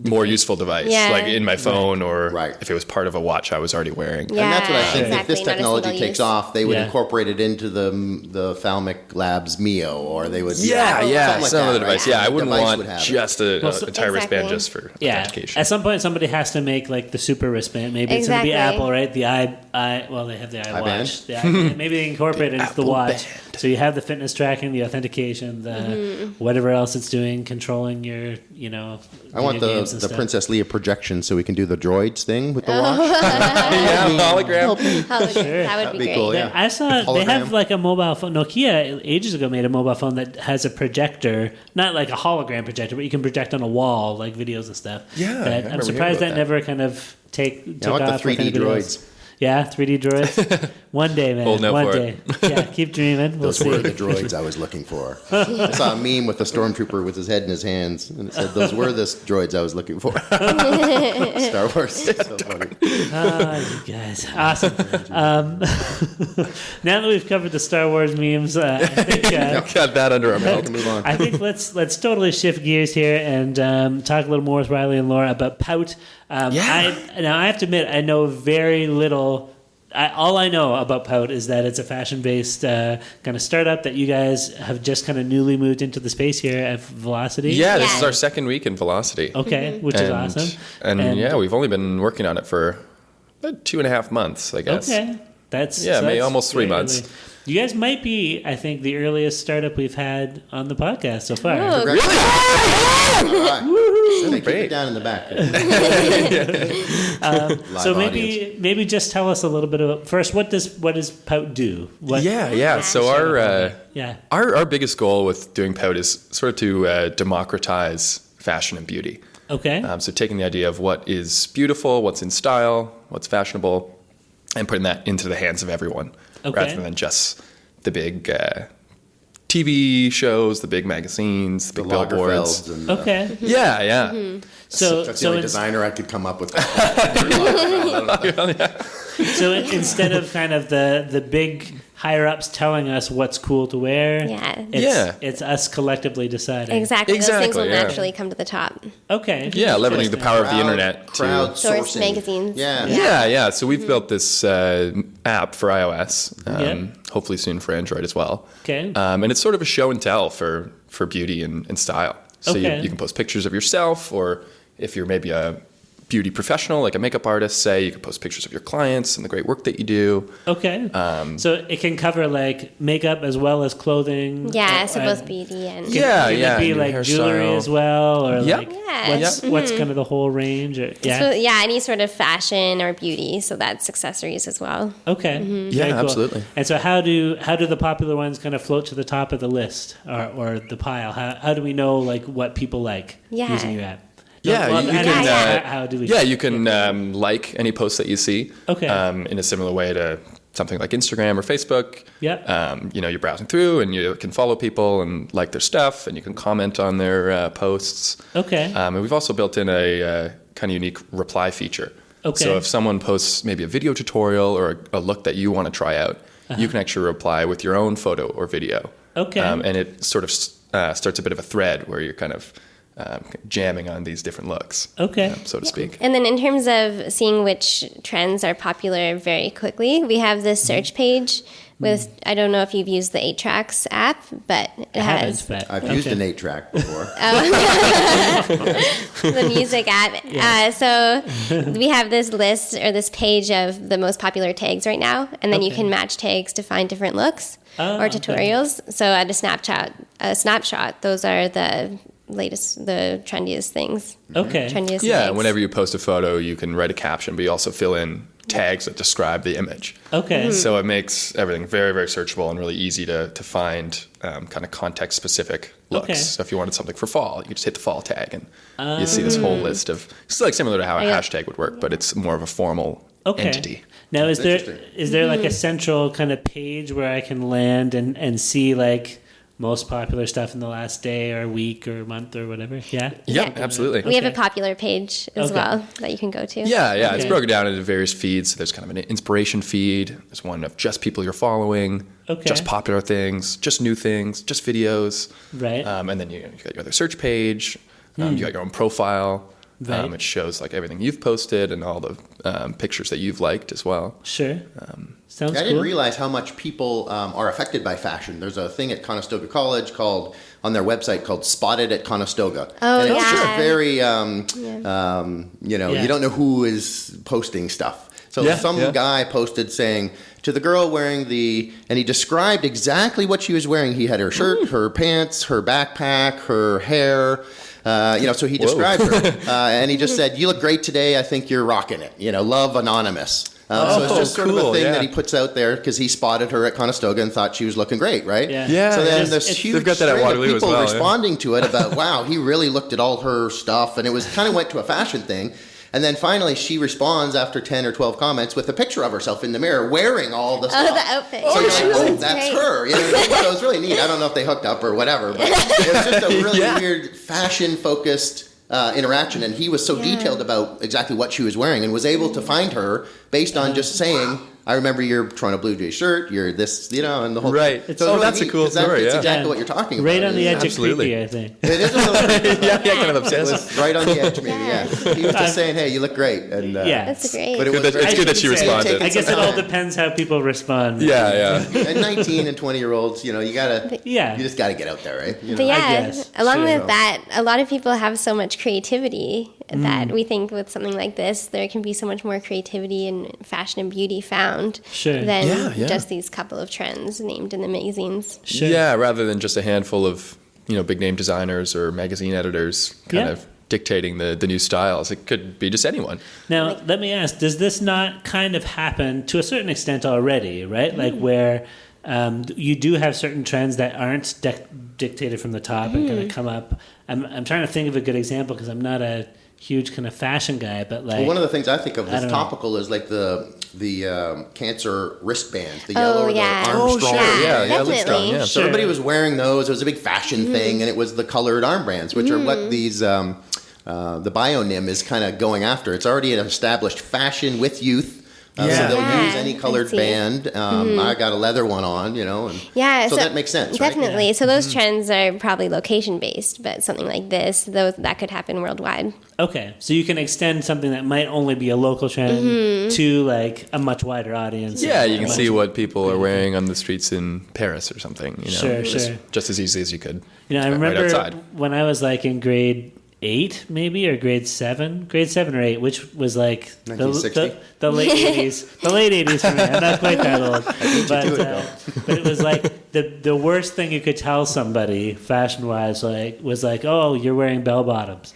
more useful device, Yeah. like in my phone, or Right. if it was part of a watch I was already wearing. Yeah. And that's what I think. If exactly, this not a technology single takes use. off, they would Yeah. incorporate it into the Thalmic Labs Mio, or they would. Yeah, something like some that, other right? device. Yeah, I The wouldn't device want would have it. just an entire Exactly. wristband just for Yeah. authentication. At some point, somebody has to make like the super wristband. Maybe it's going to be Exactly. Apple, right? The well, they have the iWatch. iBand? The iBand. Maybe they incorporate it into the Apple watch. Band. So you have the fitness tracking, the authentication, the whatever else it's doing, controlling your, I want video games and the stuff. Princess Leia projection so we can do the droids thing with the watch. Yeah, hologram. That would That'd be be great. cool, yeah. I saw they have Hologram. like a mobile phone. Nokia ages ago made a mobile phone that has a projector, not like a hologram projector, but you can project on a wall like videos and stuff. Yeah, I That, remember I'm hearing surprised about that that. never kind of took I want the off with 3D anybody else. droids. Yeah, 3D droids. One day, man. Holding out One for day. Yeah, keep dreaming. We'll Those see. were the droids I was looking for. I saw a meme with a stormtrooper with his head in his hands, and it said, "Those were the droids I was looking for." Star Wars. So funny. Ah, you guys, awesome. Now that we've covered the Star Wars memes, I think Got that under our We belt. can move on. I think let's totally shift gears here and talk a little more with Riley and Laura about Pout. Yeah. I have to admit, I know very little. All I know about Pout is that it's a fashion-based kind of startup that you guys have just kind of newly moved into the space here at Velocity. Yeah, this Yeah. is our second week in Velocity. Okay, which is awesome. And yeah, we've only been working on it for about 2.5 months, I guess. Okay, that's maybe that's almost 3 very months. early. You guys might be, I think, the earliest startup we've had on the podcast so far. Oh, All right. Keep Great. it down in the back. Live So audience. maybe just tell us a little bit about first what does Pout do? What, Yeah. So yeah. our biggest goal with doing Pout is sort of to democratize fashion and beauty. Okay. So taking the idea of what is beautiful, what's in style, what's fashionable, and putting that into the hands of everyone, Okay. rather than just the big TV shows, the big magazines, the The big billboards. Lagerfelds and Okay. Yeah. So that's the only it's- designer I could come up with. so instead of kind of the big higher ups telling us what's cool to wear, Yeah. it's us collectively deciding. Exactly. Those things will Exactly, yeah. naturally come to the top. Okay. Yeah, leveraging the power of the internet to Source magazines. Yeah. Yeah. So we've built this app for iOS, Yeah. hopefully soon for Android as well. Okay. And it's sort of a show and tell for beauty and style. So Okay. you can post pictures of yourself, or if you're maybe a beauty professional, like a makeup artist, say, you can post pictures of your clients and the great work that you do. Okay. So it can cover like makeup as well as clothing. Yeah, so Or- both beauty and Yeah, Can it be and your like jewelry hairstyle. as well, or Yep. like Yeah. what's kind of the whole range? Or, So, yeah, any sort of fashion or beauty. So that's accessories as well. Okay. Yeah, Very cool. absolutely. And so how do the popular ones kind of float to the top of the list or the pile? How do we know like what people like Yeah. using your app? Yeah, Well, you I can. don't know. Yeah. How do we? Yeah, you can like any post that you see. Okay. In a similar way to something like Instagram or Facebook. Yep. You're browsing through and you can follow people and like their stuff, and you can comment on their posts. Okay. And we've also built in a kind of unique reply feature. Okay. So if someone posts maybe a video tutorial or a look that you want to try out, you can actually reply with your own photo or video. Okay. And it sort of starts a bit of a thread where you're kind of jamming on these different looks. Okay. So to speak. And then in terms of seeing which trends are popular very quickly, we have this search page with, I don't know if you've used the 8 Tracks app, but it I haven't, has but I've used an 8-track before. the music app. So we have this list or this page of the most popular tags right now, and then you Okay. can match tags to find different looks Oh, or okay. tutorials. So at a snapshot, those are the trendiest things. Okay. Trendiest Yeah, tags. whenever you post a photo, you can write a caption, but you also fill in tags that describe the image. Okay. So it makes everything very, very searchable and really easy to find kind of context-specific looks. Okay. So if you wanted something for fall, you just hit the fall tag, and you see this whole list of... It's like similar to how a Yeah. hashtag would work, but it's more of a formal Okay. entity. Now, is there interesting. like a central kind of page where I can land and see like most popular stuff in the last day or week or month or whatever? Yeah. Yeah, absolutely. We have a Okay. popular page as Okay. well that you can go to. Yeah, it's Okay. broken down into various feeds. So there's kind of an inspiration feed. There's one of just people you're following, Okay. just popular things, just new things, just videos. Right. And then you got your other search page. You got your own profile. Right. It shows like everything you've posted and all the pictures that you've liked as well. Sure. Sounds I cool. didn't realize how much people are affected by fashion. There's a thing at Conestoga College on their website called Spotted at Conestoga. Oh, and it's yeah. just very, Yeah. you don't know who is posting stuff. So Yeah, some yeah. guy posted saying to the girl wearing and he described exactly what she was wearing. He had her shirt, her pants, her backpack, her hair. So he described her, and he just said, "You look great today. I think you're rocking it. Love Anonymous." So it's just sort of a cool, thing yeah. that he puts out there because he spotted her at Conestoga and thought she was looking great, right? Yeah. Yeah, So then it's- this they've huge got that at string of Waterloo as people well, yeah. responding to it about, wow, he really looked at all her stuff, and it was kind of went to a fashion thing. And then finally, she responds after 10 or 12 comments with a picture of herself in the mirror wearing all the stuff. Oh, the outfit. So you're like, oh, That's that's great. her. So it was really neat. I don't know if they hooked up or whatever, but it was just a really weird fashion-focused interaction. And he was so detailed about exactly what she was wearing and was able to find her based on just saying, I remember your Toronto Blue Jays shirt, you're this, and the whole Right. thing. Oh, really that's a neat, cool 'cause that story, fits yeah. exactly what you're talking about. Right on the edge Absolutely. of creepy, I think. It is a little yeah, kind of It obsessive. was right on the edge, maybe. Yeah, he was just saying, "Hey, you look great," and Yeah. That's great. But it Good was that- it's very- good that she I shouldn't responded. I guess it all Time. depends how people respond. Yeah. And 19 and 20-year-olds, you gotta, Yeah. you just gotta get out there, right? But yeah, guess. along Sure. with that, a lot of people have so much creativity that we think with something like this, there can be so much more creativity and fashion and beauty found Sure. than Yeah. just these couple of trends named in the magazines. Sure. Yeah, rather than just a handful of big name designers or magazine editors kind Yeah. of dictating the new styles. It could be just anyone. Now, let me ask, does this not kind of happen to a certain extent already, right? Like where you do have certain trends that aren't dictated from the top and kind of come up. I'm trying to think of a good example because I'm not a huge kind of fashion guy, but like... Well, one of the things I think of I that's don't know. topical is like the cancer wristbands, the yellow or the yeah. Armstrong. sure. Yeah, definitely. Livestrong, yeah. So Sure. everybody was wearing those. It was a big fashion thing, and it was the colored armbands, which are what these the Bionym is kind of going after. It's already an established fashion with youth. So Yeah. they'll Yeah, use any I colored see. band. I got a leather one on, and Yeah, so that makes sense, right? Definitely. So those trends are probably location based, but something like this, that could happen worldwide. Okay, so you can extend something that might only be a local trend to like a much wider audience. Yeah, you can Much- see what people are wearing on the streets in Paris or something. Sure, just as easily as you could. I right remember outside. when I was like in grade 8 maybe or grade 7 or 8, which was like 1960? the late 80s the late 80s for me. I'm not quite that old, but it was like the worst thing you could tell somebody fashion wise was like, oh, you're wearing bell bottoms.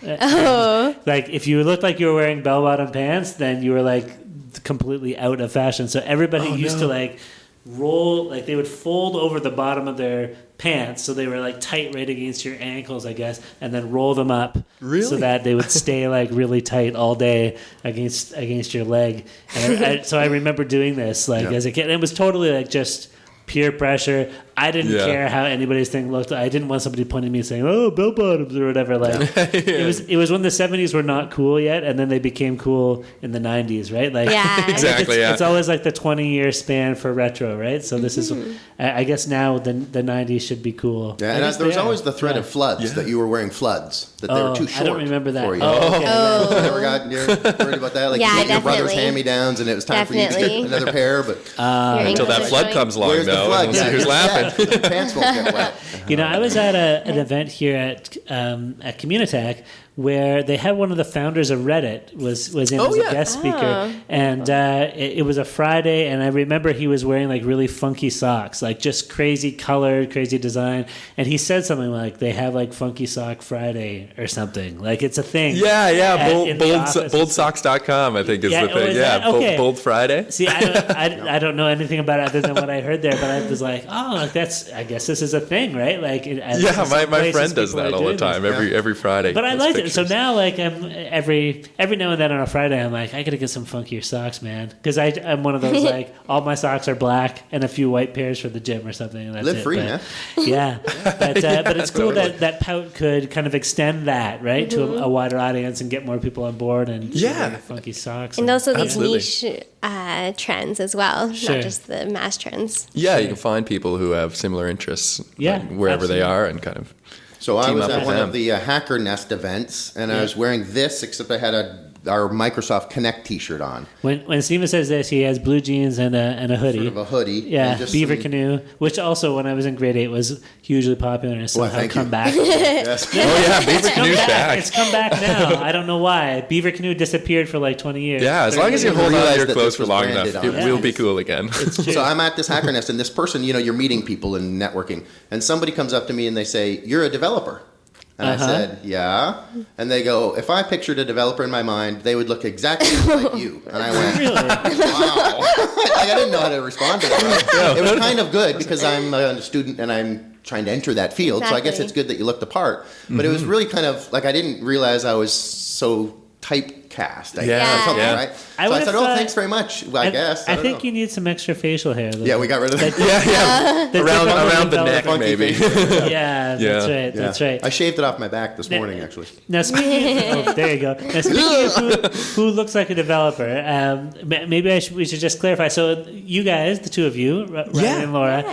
Like if you looked like you were wearing bell bottom pants, then you were like completely out of fashion. So everybody used to like roll, like they would fold over the bottom of their pants so they were like tight right against your ankles, I guess, and then roll them up so that they would stay like really tight all day against your leg. And so I remember doing this like as a kid. And it was totally like just peer pressure. I didn't care how anybody's thing looked. I didn't want somebody pointing at me saying, "Oh, bell bottoms" or whatever. Like it was when the 70s were not cool yet, and then they became cool in the 90s, right? Like Yeah. Exactly. it's always like the 20-year span for retro, right? So this is, I guess now the 90s should be cool. Yeah, I and guess there was they are. always the threat Yeah. of floods, that you were wearing floods, that they were too short. I don't remember that. For you. Oh, okay. You never got you're worried about that? Like Yeah, you get your brother's definitely. hand-me-downs, and it was time for you to Definitely. get another pair, but Your Until ankles that are flood showing. comes along, where's the though. flood? And we'll see who's laughing. The pants won't get wet. I was at an event here at Communitech where they had one of the founders of Reddit was in as a guest speaker, and it was a Friday, and I remember he was wearing like really funky socks, like just crazy colored, crazy design, and he said something like they have like Funky Sock Friday or something, like it's a thing. In the office. Boldsocks.com, I think is Yeah, the oh, thing. is Yeah, that? Okay. Bold Friday. See, I don't know anything about it other than what I heard there, but I was like, oh, like I guess this is a thing, right? Like, My friend does that all the time, every Friday. But I Those liked it. pictures. So now, like, I'm every now and then on a Friday, I'm like, I gotta get some funkier socks, man, because I'm one of those like all my socks are black and a few white pairs for the gym or something. And that's Live it. free, but, man. Yeah, but it's cool totally. that Pout could kind of extend that right to a wider audience and get more people on board and wear funky socks. And also these Absolutely. niche trends as well, Sure. not just the mass trends. Yeah, you can find people who have similar interests Yeah, like, wherever they absolutely. are and kind of So I team was up at with one them. of the Hacker Nest events, and I was wearing this, except I had our Microsoft Connect T-shirt on. When Steven says this, he has blue jeans and a hoodie. Sort of a hoodie. Yeah, and just beaver some- canoe, which also when I was in grade 8 was hugely popular and has Well, somehow thank come you. back. Yes. Oh yeah, Beaver Come Canoe's back. back. It's come back now. I don't know why. Beaver canoe disappeared for like 20 years. Yeah, as long as you 30 hold on to realized your that clothes this for was long enough, branded it on will it. be cool again. So I'm at this Hacker Nest, and this person, you're meeting people and networking, and somebody comes up to me and they say, "You're a developer." And I said, "Yeah." And they go, "If I pictured a developer in my mind, they would look exactly like you." And I went, Really? "Wow." I didn't know how to respond to that. It was kind of good because I'm a student and I'm trying to enter that field. So I guess Exactly. it's good that you looked the part. But it was really kind of like I didn't realize I was so typecast. I guess, Yeah, or something, yeah. right? I So I would've said, thought- "Oh, thanks very much." I guess. I don't think know. you need some extra facial hair. Though. Yeah, we got rid of that. The around typical the neck, developer- Funky maybe. face. Yeah, that's Yeah. right. Yeah. That's right. I shaved it off my back this morning, actually. Now speaking, there you go. Now speaking of who looks like a developer, maybe we should just clarify. So you guys, the two of you, Ryan Yeah. and Laura,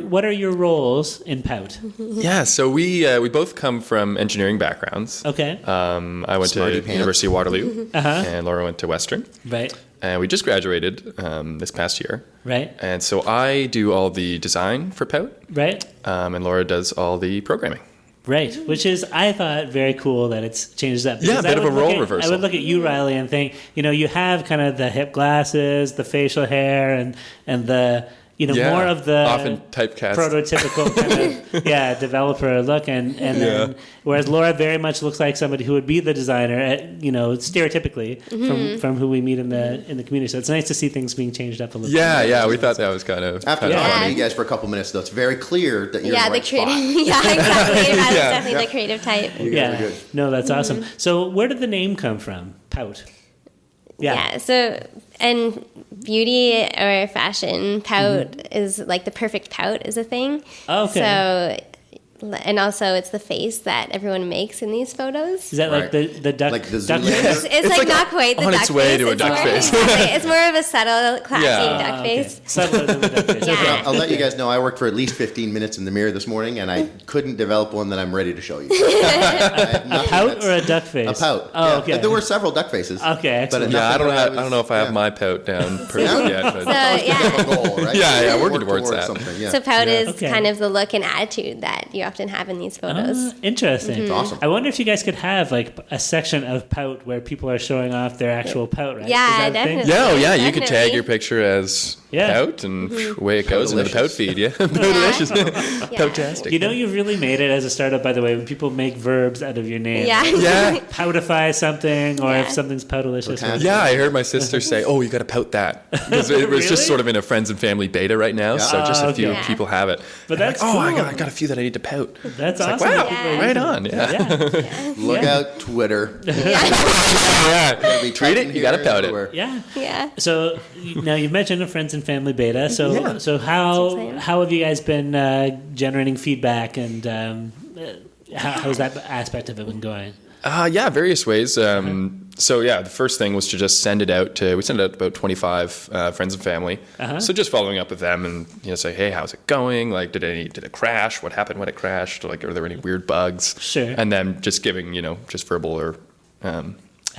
what are your roles in Pout? Yeah, so we both come from engineering backgrounds. Okay, I went Smarty to pants. University of Waterloo, Uh-huh. and Laura went to Western. right, And we just graduated this past year. right, And so I do all the design for Pout, right. and Laura does all the programming. Right, which is, I thought, very cool that it's changed up. Yeah, Because a bit I of would a look role at- reversal. I would look at you, Riley, and think, you have kind of the hip glasses, the facial hair, and the, Yeah, more of the often typecast. prototypical kind of, developer look. And then, whereas Laura very much looks like somebody who would be the designer, stereotypically, from who we meet in the community. So it's nice to see things being changed up a little bit. Yeah, we thought that was kind of After kind of talking funny. to you guys for a couple minutes, though, it's very clear that you're Yeah, in the the right spot. creative. Yeah, exactly. That's Yeah. definitely the creative type. You guys are good. No, that's awesome. So where did the name come from? Pout. Yeah. So, and beauty or fashion, pout is like the perfect pout is a thing. Okay. So, and also it's the face that everyone makes in these photos. Is that like Right. the duck? Like the duck Zoolander? face? It's like not quite the on duck its way face. to a It's duck more- face. exactly. It's more of a subtle, classy Yeah. duck Okay. face. Subtler than the duck face. Yeah. Okay. I'll let you guys know I worked for at least 15 minutes in the mirror this morning, and I couldn't develop one that I'm ready to show you. A Pout or a duck face? A pout. Oh, yeah. okay. There were several duck faces. Okay, excellent. Yeah, I don't nothing have. I don't know if I have yeah. my Pout down perfect yet. But So, yeah. A goal, right? Yeah, working Work towards that. something. Yeah. So pout is Okay. kind of the look and attitude that you often have in these photos. Interesting. It's awesome. I wonder if you guys could have like a section of Pout where people are showing off their actual Pout, right? Yeah, Is that a thing? definitely. Yeah, yeah, you could tag Definitely. your picture as Yeah. Pout, and away it goes into the Pout Powdelicious. feed. Yeah, Powdelicious. Yeah. Poutastic. You know, you've really made it as a startup, by the way, when people make verbs out of your name. Yeah. Yeah. Poutify something, or if Yeah. something's poutalicious. Poutastic. Yeah, I heard my sister say, "Oh, you got to pout that." 'Cause it was Really? just sort of in a friends and family beta right now, so just a few okay. people have it. But And I'm that's like, oh, cool. I got a few that I need to pout. That's It's like, awesome. wow, that people are right using on. it. Yeah, Look Yeah. out, Twitter. yeah. Be Tweet it, touting you got to here pout and it. everywhere. Yeah. Yeah. So now you've mentioned a friends and family beta. So Yeah. so That's how exciting. have you guys been generating feedback, and how's that aspect of it been going? Yeah, various ways. So yeah, the first thing was to just send it out to. We sent it out to about 25 friends and family. So just following up with them and say, hey, how's it going? Like, did it crash? What happened when it crashed? Like, are there any weird bugs? Sure. And then just giving just verbal or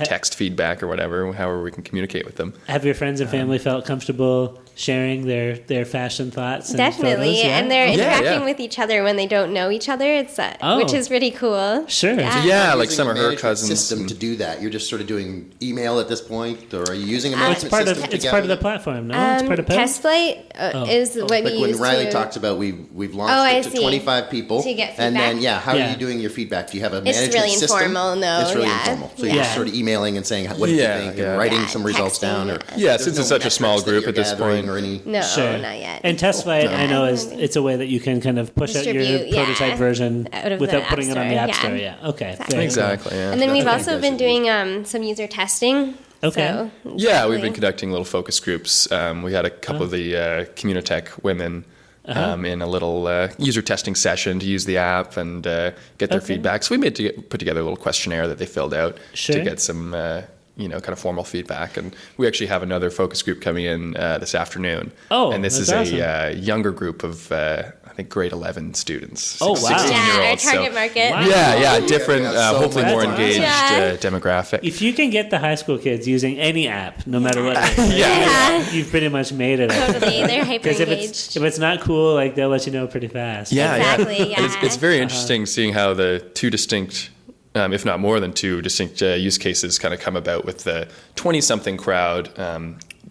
text feedback or whatever, however we can communicate with them. Have your friends and family felt comfortable sharing their fashion thoughts? And Definitely, photos? Yeah? and they're Yeah, interacting yeah. with each other when they don't know each other. It's Oh. which is really cool. Sure. Yeah, like Using some a of her management cousins. system to do that. You're just sort of doing email at this point, or are you using a It's management part system of it's to part of the gather platform. No, it's part of Pout? Test flight is what Like we when use Riley to, talks about we've Oh, launched I it to see. 25 people, To get and then feedback? how are Yeah. you doing your feedback? Do you have a It's management really system? informal, no, It's really yeah. informal. So Yeah. you're just sort of emailing and saying what did you Yeah, think, yeah. and writing Yeah, some results texting, down. Or Yeah, there's since no it's such a small metrics that group you're at this gathering point. or any. No, Sure. not yet. And test flight, I know Yeah. it's a way that you can kind of push out your Distribute, yeah, prototype version out of the without App putting it on the Store, App yeah. Store. Yeah. Okay. Exactly. Very cool. Exactly. Yeah. And then we've That's also what you been guys are doing some user testing. Okay. So Yeah, we've been hopefully- conducting little focus groups. We had a couple of the Communitech women in a little user testing session to use the app and get their Okay. feedback. So we put together a little questionnaire that they filled out Sure. to get some kind of formal feedback. And we actually have another focus group coming in this afternoon. Oh, and this that's is awesome. a younger group of I think grade 11 students. Oh, wow. 16-year-olds. Our target market. Wow. Yeah, different, Yeah, so hopefully much more fun. engaged Yeah. demographic. If you can get the high school kids using any app, no matter what it is, Yeah. you've pretty much made it. Totally. They're hyper Because engaged. if it's not cool, like they'll let you know pretty fast. Yeah, Exactly, And it's yeah. very interesting seeing how the two distinct, if not more than two distinct use cases kind of come about with the 20-something crowd.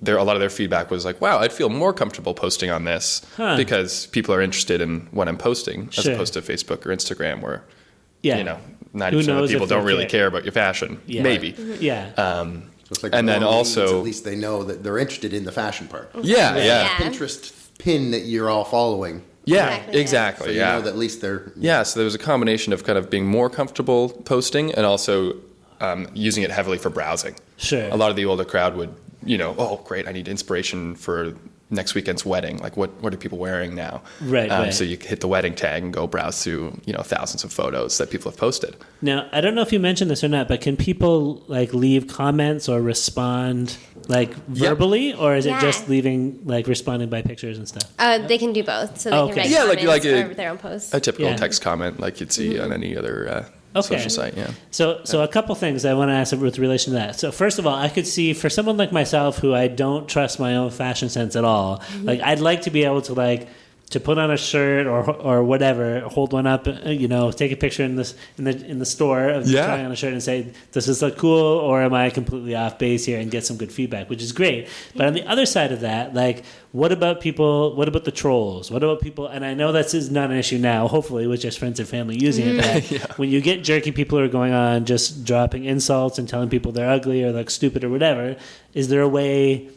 A lot of their feedback was like, wow, I'd feel more comfortable posting on this because people are interested in what I'm posting as Sure. opposed to Facebook or Instagram where, Yeah. you know, Who 90% of knows the people if they don't really care. care about your fashion. Yeah. Maybe. Yeah. So it's like And then long also- leads, at least they know that they're interested in the fashion part. Yeah. Yeah. Pinterest pin that you're all following. Yeah, Exactly, exactly. So you yeah. know that at least they're Yeah, so there was a combination of kind of being more comfortable posting and also using it heavily for browsing. Sure. A lot of the older crowd would, oh, great, I need inspiration for next weekend's wedding. Like, what are people wearing now? Right, right. So you hit the wedding tag and go browse through, thousands of photos that people have posted. Now, I don't know if you mentioned this or not, but can people like leave comments or respond like verbally, or is it Yeah. just leaving like responding by pictures and stuff? They can do both. So they Okay. can write Yeah, like comments a- or their own posts. A typical Yeah. text comment like you'd see on any other Okay. social site, yeah. So a couple things I want to ask with relation to that. So first of all, I could see for someone like myself who I don't trust my own fashion sense at all, like I'd like to be able to to put on a shirt or whatever, hold one up, take a picture in the store of Yeah. trying on a shirt and say, does this look cool, or am I completely off base here, and get some good feedback, which is great. But on the other side of that, like, what about people? What about the trolls? What about people? And I know this is not an issue now, hopefully, with just friends and family using it. But when you get jerky people who are going on just dropping insults and telling people they're ugly or like stupid or whatever, is there a way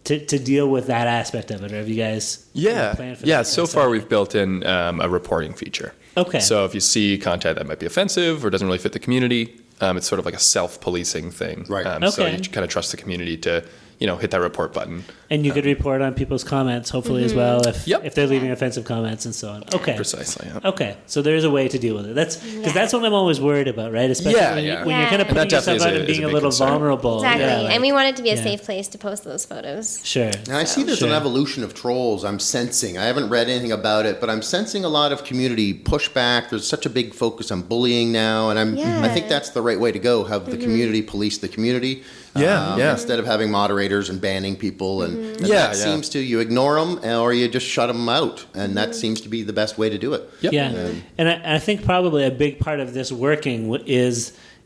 to deal with that aspect of it, or have you guys planned for that? So far we've built in a reporting feature. Okay. So if you see content that might be offensive or doesn't really fit the community, it's sort of like a self-policing thing. Right. So Okay. you kind of trust the community to, hit that report button. And you could report on people's comments, hopefully, as well, if they're leaving offensive comments and so on. Okay. Precisely, yeah. Okay, so there is a way to deal with it. That's what I'm always worried about, right? Especially Yeah, when, yeah. when you're kind of And that putting yourself definitely out and is a being a big little concern. vulnerable. Exactly. Yeah, like- And we want it to be a yeah. safe place to post those photos. Sure. Now I see there's an evolution of trolls I'm sensing. I haven't read anything about it, but I'm sensing a lot of community pushback. There's such a big focus on bullying now, and I think that's the right way to go. Have the community police the community. Instead of having moderators and banning people, and that seems to, you ignore them or you just shut them out, and that seems to be the best way to do it. Yep. Yeah, and I think probably a big part of this working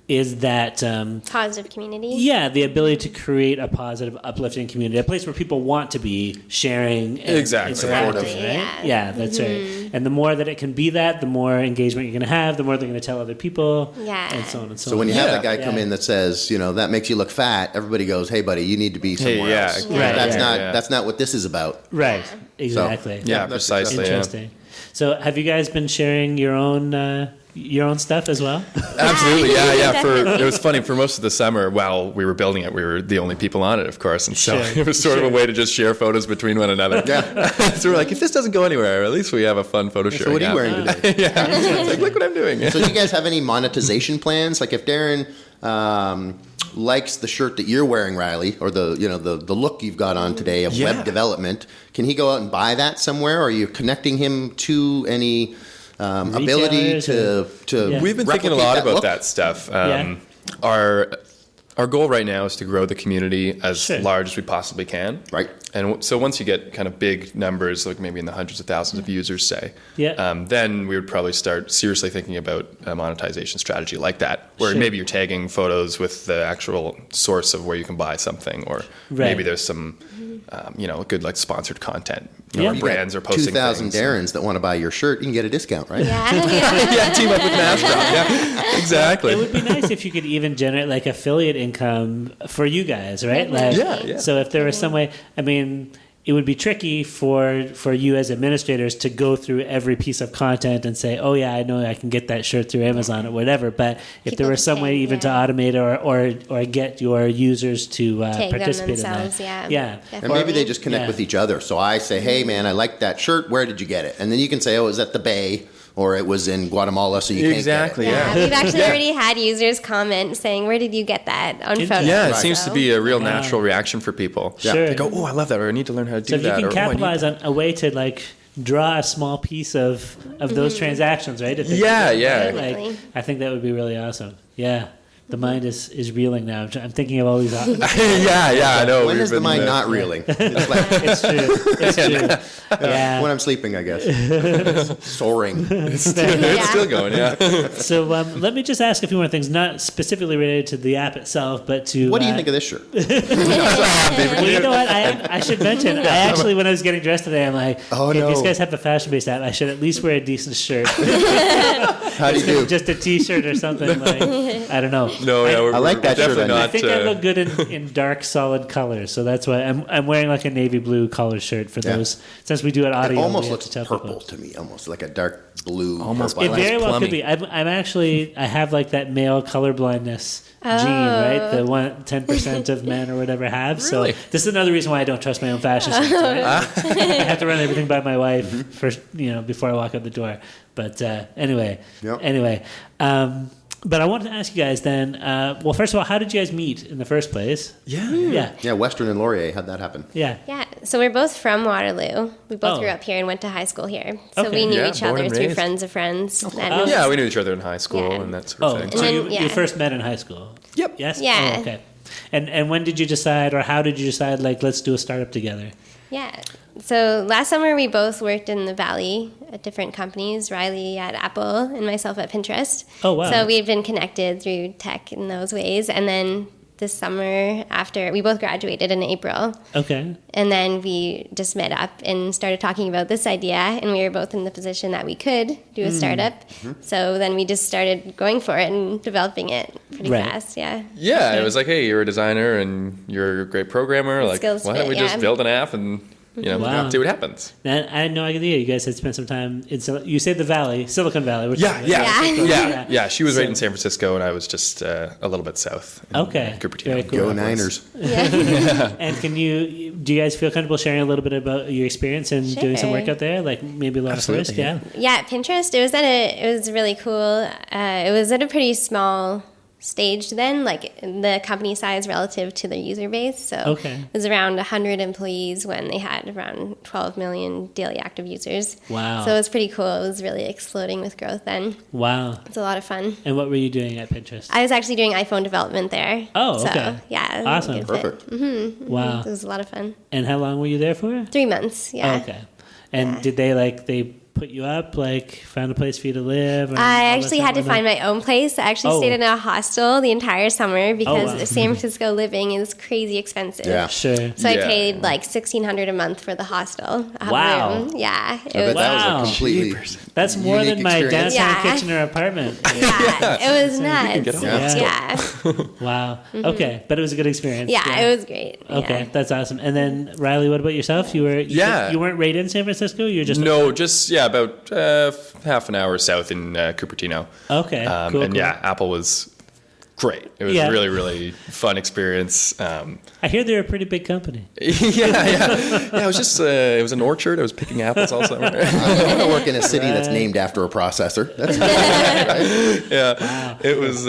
is that Positive community. the ability to create a positive, uplifting community, a place where people want to be sharing and Exactly. interacting, Exactly, right? yeah. That's right. And the more that it can be that, the more engagement you're going to have, the more they're going to tell other people, Yeah. and so on and so So on. when you have Yeah. that guy come in that says, that makes you look fat, everybody goes, "Hey, buddy, you need to be somewhere yeah, else." right, That's yeah, not yeah. that's not what this is about. Right, exactly. Yeah, that's precisely. Yeah. Interesting. So have you guys been sharing your own stuff as well? Absolutely, yeah. Definitely. It was funny for most of the summer while we were building it. We were the only people on it, of course, and so Sure, it was sort of a way to just share photos between one another. Yeah. So we're like, if this doesn't go anywhere, at least we have a fun photo sharing. So what are you app. wearing today? It's like, look what I'm doing. So do you guys have any monetization plans? Like if Darren likes the shirt that you're wearing, Riley, or the look you've got on today of web development, can he go out and buy that somewhere? Or are you connecting him to any ability to Yeah. We've been thinking a replicate lot that about look? that stuff. Yeah. Our goal right now is to grow the community as Sure. large as we possibly can. Right. And so once you get kind of big numbers, like maybe in the hundreds of thousands of users, say, then we would probably start seriously thinking about a monetization strategy like that, where Sure. maybe you're tagging photos with the actual source of where you can buy something, or maybe there's some, good like sponsored content. Yeah. Where brands are posting 2,000 things. Darrens that want to buy your shirt, you can get a discount, right? Yeah, team up with Mashdrop. Yeah, exactly. It would be nice if you could even generate like affiliate income for you guys, right? Like, Yeah. So if there was some way, I mean, it would be tricky for you as administrators to go through every piece of content and say, oh yeah, I know I can get that shirt through Amazon or whatever. But if People there was some can, way even to yeah. automate or get your users to Tag them participate themselves, in that, yeah. And maybe they just connect Yeah. with each other. So I say, hey, man, I like that shirt. Where did you get it? And then you can say, oh, it was at the Bay, or it was in Guatemala, so you Exactly, can't get it. Yeah, we've actually already had users comment saying, "Where did you get that on photo?" Yeah, it Right. seems to be a real natural reaction for people. Sure. They go, "Oh, I love that," or "I need to learn how to do So if you that." can or, "Oh, I need capitalize on a way to like draw a small piece of those transactions, right? If they Yeah, do that, yeah. right? Definitely. I think that would be really awesome. Yeah. The mind is reeling now. I'm thinking of all these options. yeah, I know. When We've is the been, mind not reeling? It's like It's true. It's true. Yeah. when I'm sleeping, I guess. Soaring. It's Yeah. still going, yeah. So let me just ask a few more things, not specifically related to the app itself, but to What do you think of this shirt? Well, you know what? I should mention. I actually, when I was getting dressed today, I'm like, Oh, okay, no. these guys have a fashion-based app. I should at least wear a decent shirt, How do you do? just a T-shirt or something. Like, I don't know. No, yeah, I like that shirt definitely on not. you. I think I look good in dark, solid colors, so that's why I'm wearing like a navy blue collar shirt for Yeah. those. Since we do it It audio, almost we have looks to tell purple people. to me, almost like a dark blue. Almost purple. It very well plummy. could be. I'm actually I have like that male colorblindness gene, right? The 10% of men or whatever have. Really? So this is another reason why I don't trust my own fashion sense. Right? I have to run everything by my wife first, before I walk out the door. But anyway. But I wanted to ask you guys then. Well, first of all, how did you guys meet in the first place? Yeah. Yeah. Yeah, Western and Laurier, how'd that happen? Yeah. Yeah, so we're both from Waterloo. We both Oh. grew up here and went to high school here. So Okay. we knew Yeah, each born other and through raised. friends of friends. And it Oh. was- Yeah, we knew each other in high school Yeah. and that sort Oh, of thing. so then, you yeah. first met in high school? Yep. Yes? Yeah. Oh, okay. And when did you decide, or how did you decide, like, let's do a startup together? Yeah. So last summer we both worked in the Valley at different companies, Riley at Apple and myself at Pinterest. Oh, wow. So we've been connected through tech in those ways. And then this summer after, we both graduated in April. Okay. And then we just met up and started talking about this idea. And we were both in the position that we could do a startup. So then we just started going for it and developing it pretty Right. fast. Yeah. Yeah, it was like, hey, you're a designer and you're a great programmer. Like, skills why don't fit, we just yeah. build an app and Wow. see what happens? And I had no idea you guys had spent some time in. You said the Valley, Silicon Valley. Which Yeah. Yeah. Yeah, she was So- right in San Francisco, and I was just a little bit south. in, Okay. Cupertino. Very cool. Go Niners. And do you guys feel comfortable sharing a little bit about your experience in doing some Sure. work out there? Like maybe Laura Absolutely, first? Yeah. Yeah, Pinterest. It was really cool. It was at a pretty small stage then, like the company size relative to their user base. So Okay. it was around 100 employees when they had around 12 million daily active users. Wow. So it was pretty cool. It was really exploding with growth then. Wow. It's a lot of fun. And what were you doing at Pinterest? I was actually doing iPhone development there. Oh, so, okay. Yeah. Awesome. good fit. Perfect. Wow. It was a lot of fun. And how long were you there for? 3 months. Yeah. Oh, okay. And did they put you up, like found a place for you to live? or all I that actually stuff had to like find that? my own place. I actually Oh. stayed in a hostel the entire summer because wow. San Francisco living is crazy expensive. Yeah. Sure. So I Yeah. paid like $1,600 a month for the hostel. A Wow. room. Yeah. It I bet was, that Wow. was a completely That's more unique than my experience. downtown Yeah. kitchen or apartment. yeah, it was nuts. get on that. Yeah. Wow. Okay, but it was a good experience. Yeah, it was great. Okay, Yeah. that's awesome. And then Riley, what about yourself? You weren't right in San Francisco. You were just about half an hour south in Cupertino. Okay, cool, And cool. yeah, Apple was great. It was Yeah. really, really fun experience. I hear they're a pretty big company. Yeah. It was just it was an orchard. I was picking apples all summer. I want to work in a city that's named after a processor. That's Yeah, it was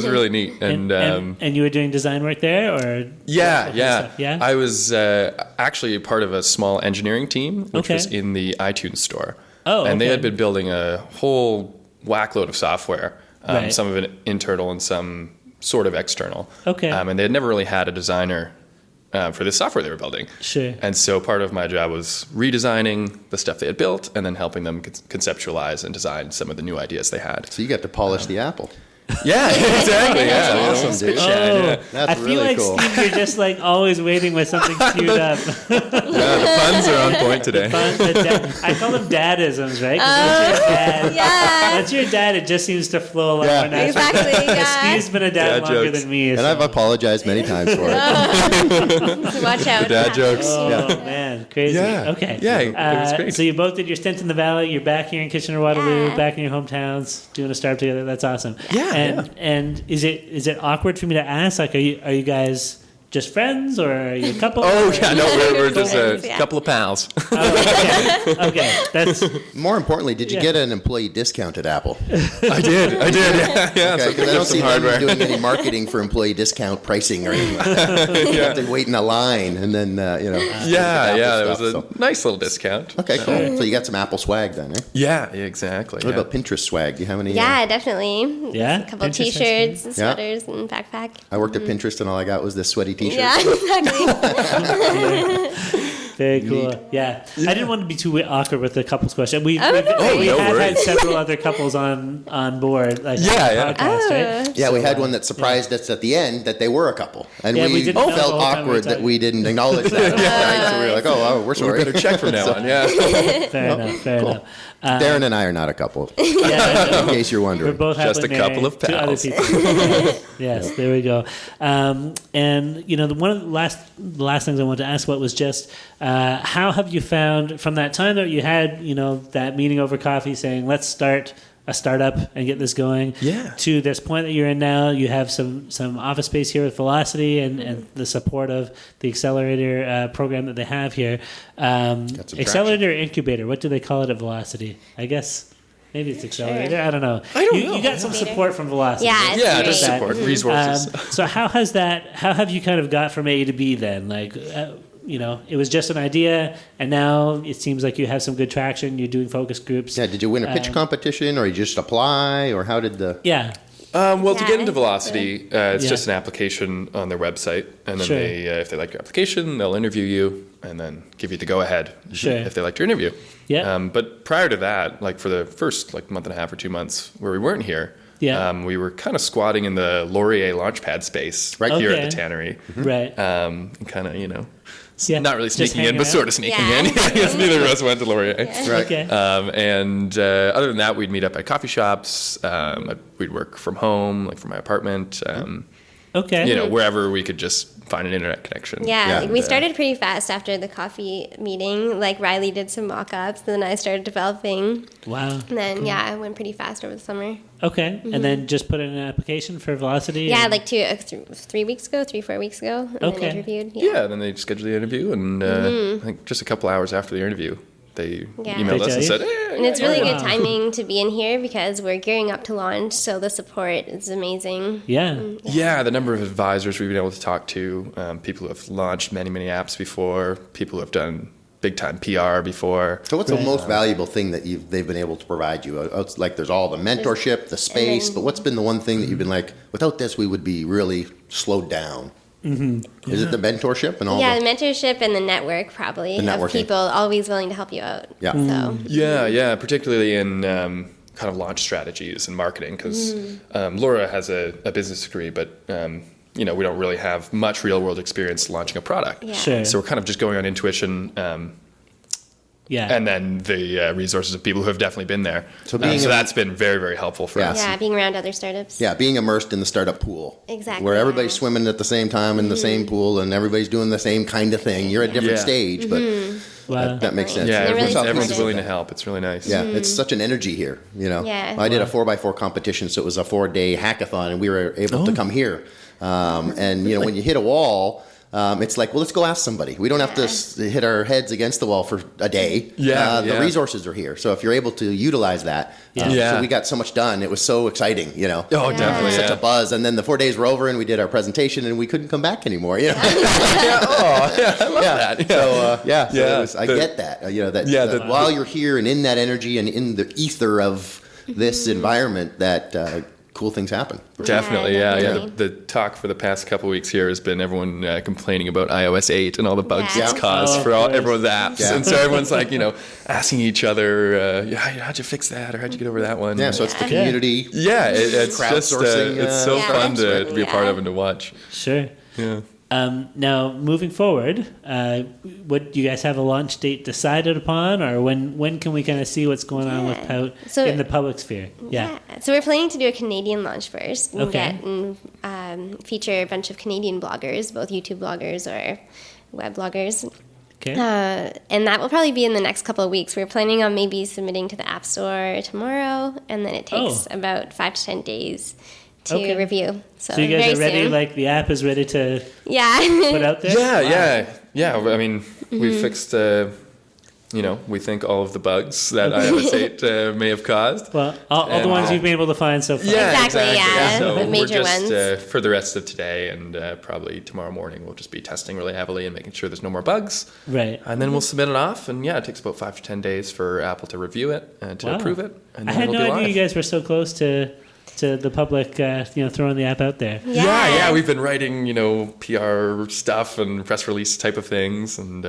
really neat. And And you were doing design work there, or yeah, what kind of yeah. stuff? Yeah? I was actually part of a small engineering team, which Okay. was in the iTunes store. Oh, and they okay. had been building a whole whackload of software, Right. some of it internal and some sort of external. Okay. And they had never really had a designer for the software they were building. Sure. And so part of my job was redesigning the stuff they had built and then helping them conceptualize and design some of the new ideas they had. So you got to polish the apple. Yeah, exactly. That's Yeah, awesome, dude. Oh, That's I feel really like cool. Steve, you're just like always waiting with something queued up. Yeah, the puns are on point today. I call them dadisms, right? 'Cause once you're a dad, Yeah. once you're a dad, it just seems to flow a lot Yeah. more naturally. Exactly. Yeah. Steve's been a dad Dad longer jokes. than me. And so- I've apologized many times for it. Watch out. Dad jokes. Oh Yeah. man, crazy. Yeah. Okay. Yeah, it was great. So you both did your stint in the Valley. You're back here in Kitchener-Waterloo, Yeah. back in your hometowns, doing a startup together. That's awesome. Yeah, And is it awkward for me to ask? Like, are you guys just friends, or are you a couple? Oh, or- yeah, no, we're just a Yeah. couple of pals. Okay, that's More importantly, did you get an employee discount at Apple? I did, yeah. Okay, So because I don't some see hardware. them doing any marketing for employee discount pricing or anything. You have to wait in a line and then, Yeah, Apple it was stuff, a nice little discount. Okay, cool. So you got some Apple swag then, eh? Yeah, exactly. What about Pinterest swag? Do you have any? Yeah, definitely. Yeah? A couple Pinterest T-shirts, and Yeah. sweaters, and backpack. I worked at Pinterest and all I got was this sweaty T-shirt. Yeah, exactly. very cool. Yeah, I didn't want to be too awkward with the couples question. We no we no have had worries. several other couples on board. Like, Yeah, on the yeah. podcast, right? Yeah, we had one that surprised us at the end that they were a couple, and Yeah, we we didn't know the felt whole time we were awkward that talking. we didn't acknowledge that. Right? So we were like, "Oh, we're We sorry." better check from now on, yeah. Fair enough. Fair enough. Darren and I are not a couple, Yeah, in case you're we're wondering. both Just happily a couple married of to other pals. people. Yes, there we go. And one of the last things I wanted to ask about was just how have you found from that time that you had that meeting over coffee saying let's start a startup and get this going, Yeah. to this point that you're in now. You have some office space here with Velocity and the support of the accelerator program that they have here. some Accelerator or incubator, what do they call it at Velocity? I guess maybe it's accelerator. I don't know. I don't you, know. You got some support from Velocity. Yeah, right? it's Yeah, great. just support, resources. So how have you kind of got from A to B then? Like, it was just an idea, and now it seems like you have some good traction. You're doing focus groups. Yeah, did you win a pitch competition, or you just apply, or how did the? Yeah. Well, to Yeah, get into it's Velocity, it's Yeah. just an application on their website, and then Sure. they, if they like your application, they'll interview you, and then give you the go-ahead Sure. if they liked your interview. Yeah. But prior to that, like for the first month and a half or 2 months where we weren't here, Yeah. we were kind of squatting in the Laurier Launchpad space Right. here Okay. at the tannery, Right. and kind of Yeah, not really just sneaking in, hanging but out. sort of sneaking Yeah. in. I guess neither of us went to Laurier. Right. Okay. And other than that, we'd meet up at coffee shops. We'd work from home, like from my apartment. Okay. Wherever we could just find an internet connection. Yeah, Yeah. like we started pretty fast after the coffee meeting. Like Riley did some mock-ups, then I started developing. Wow. And then, it went pretty fast over the summer. Okay. And then just put in an application for Velocity? Yeah, and- like 3 weeks ago, 4 weeks ago, and Okay. then interviewed. Yeah, then they scheduled the interview, and I think just a couple hours after the interview, they Yeah. emailed They us tell and you? said, "Hey, And it's really Wow. good timing to be in here because we're gearing up to launch, so the support is amazing. Yeah. yeah, the number of advisors we've been able to talk to, people who have launched many, many apps before, people who have done big-time PR before." So what's the most valuable thing that they've been able to provide you? It's like there's all the mentorship, the space, but what's been the one thing that you've been like, without this, we would be really slowed down? Is it the mentorship and all Yeah, the? the mentorship and the network probably The of networking. people always willing to help you out. Yeah. So Yeah, particularly in kind of launch strategies and marketing, because Laura has a business degree, but we don't really have much real-world experience launching a product. Yeah. Sure. So we're kind of just going on intuition, Yeah. and then the resources of people who have definitely been there. So being so a- that's been very, very helpful for Yeah. us. Yeah, being around other startups. Yeah, being immersed in the startup pool. Exactly, Where everybody's yeah. swimming at the same time in the same pool and everybody's doing the same kind of thing. You're at a different Yeah. stage, but Wow. that makes sense. Yeah, They're really everyone's supportive. willing to help. It's really nice. Yeah, it's such an energy here, Yeah. I did a 4x4 competition, so it was a 4-day hackathon, and we were able to come here. And, when you hit a wall, it's like, well, let's go ask somebody. We don't have to hit our heads against the wall for a day. Yeah, The yeah. resources are here. So if you're able to utilize that. Yeah. So we got so much done. It was so exciting, Oh, Yeah. definitely. Such Yeah. a buzz. And then the 4 days were over, and we did our presentation, and we couldn't come back anymore. I love that. So Yeah. I get that. Yeah, that while you're here and in that energy and in the ether of this environment, that cool things happen. Definitely, yeah. definitely. The talk for the past couple of weeks here has been everyone complaining about iOS 8 and all the bugs Yeah. it's caused Oh, for of course. everyone's apps. Yeah. And so everyone's like, asking each other, how'd you fix that? Or how'd you get over that one? Yeah, so it's the Yeah. community. Yeah, it's just, Crowdsourcing, it's so Yeah. fun to be a part Yeah. of and to watch. Sure. Yeah. Now, moving forward, what do you guys have a launch date decided upon, or when can we kind of see what's going on with Yeah. Pout So- in the public sphere? Yeah. So we're planning to do a Canadian launch first and Okay. feature a bunch of Canadian bloggers, both YouTube bloggers or web bloggers. Okay. And that will probably be in the next couple of weeks. We're planning on maybe submitting to the App Store tomorrow, and then it takes about 5 to 10 days to review. So you guys very are ready? soon. Like the app is ready to put out there? Yeah. I mean, we fixed, we think all of the bugs that iOS 8 may have caused. Well, all the ones you've been able to find so far. Yeah, Exactly, yeah. So The major we're just, ones. for the rest of today and probably tomorrow morning, we'll just be testing really heavily and making sure there's no more bugs. Right. And then we'll submit it off. And it takes about 5 to 10 days for Apple to review it and to approve it. And I then had it'll no be idea live. you guys were so close to the public, throwing the app out there. Yeah, we've been writing, PR stuff and press release type of things. And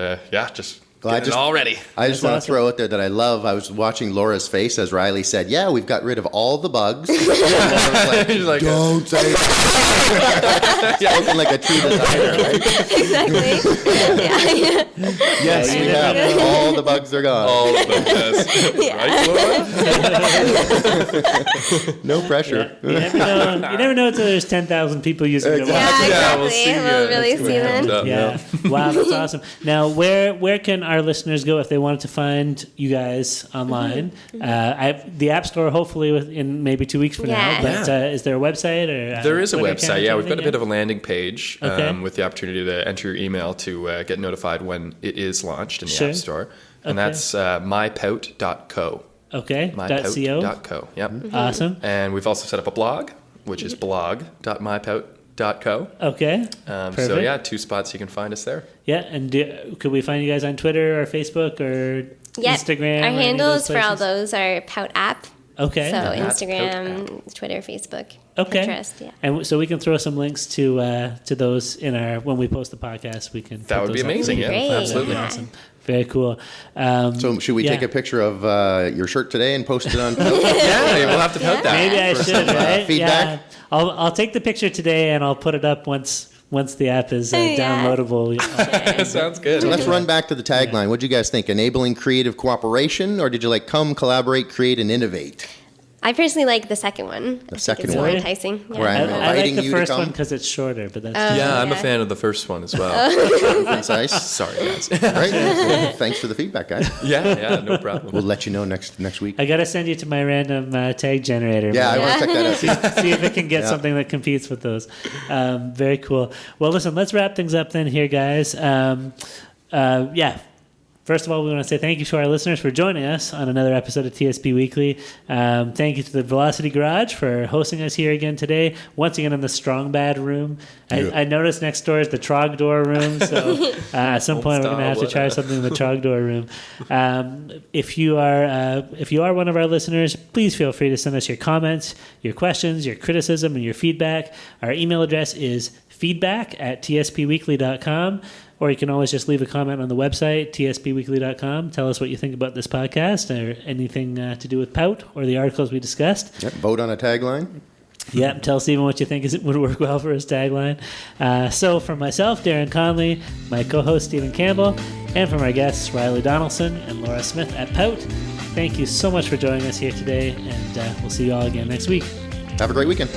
just getting it all ready. I just want to throw out there that I was watching Laura's face as Riley said, yeah, we've got rid of all the bugs. And I was like, don't say that. Spoken like a true designer, right? Exactly. Yes, we have. All the bugs are gone. All of them, yes. Right, Laura? No pressure. You never know until there's 10,000 people using it. Yeah, we'll exactly. see. We'll really see see then. Yeah. Wow, that's awesome. Now, where can our listeners go if they wanted to find you guys online? The App Store, hopefully, in maybe 2 weeks from now. But is there a website or? There is a Twitter website. account or Yeah, we've got a anything? bit of a landing page Okay. with the opportunity to enter your email to get notified when it is launched in the Sure. App Store, and Okay. that's mypout.co. Okay. .co. Mypout.co. Yep. Awesome. And we've also set up a blog, which is blog.mypout.co. Okay. Perfect. 2 spots you can find us there. Yeah, and could we find you guys on Twitter or Facebook or Instagram? Our or any of handles those for all places? those are Pout app. Okay. So Pout Instagram, Twitter, Facebook, Okay. Pinterest. Yeah. And so we can throw some links to those in our when we post the podcast. We can. That put would be those up. amazing. Yeah, Great. absolutely. Yeah. Awesome. Very cool. So should we take a picture of your shirt today and post it on Pout? Yeah, we'll have to pout that. Maybe I should. Right? feedback? Yeah. I'll take the picture today and I'll put it up once the app is downloadable. Sounds good. So let's run back to the tagline. What do you guys think? Enabling creative cooperation, or did you like come, collaborate, create, and innovate? I personally like the second one. The I second think it's one. more enticing. Yeah. Right. I like Inviting the you to first come? one because it's shorter, but that's Yeah, I'm a Yeah. fan of the first one as well. Concise. Sorry, guys. Right. Well, thanks for the feedback, guys. Yeah, no problem. We'll let you know next week. I gotta send you to my random tag generator. Yeah, I want to check that out. See if it can get Yeah. something that competes with those. Very cool. Well, listen, let's wrap things up then here, guys. First of all, we want to say thank you to our listeners for joining us on another episode of TSP Weekly. Thank you to the Velocity Garage for hosting us here again today, once again in the Strong Bad room. I noticed next door is the Trogdor room, so at some point we're going to have to try something in the Trogdor room. If you are one of our listeners, please feel free to send us your comments, your questions, your criticism, and your feedback. Our email address is feedback@tspweekly.com. Or you can always just leave a comment on the website, tspweekly.com. Tell us what you think about this podcast or anything to do with Pout or the articles we discussed. Yep. Vote on a tagline. Yep. Tell Stephen what you think would work well for his tagline. So from myself, Darren Conley, my co-host Stephen Campbell, and from our guests, Riley Donelson and Laura Smith at Pout, thank you so much for joining us here today, and we'll see you all again next week. Have a great weekend.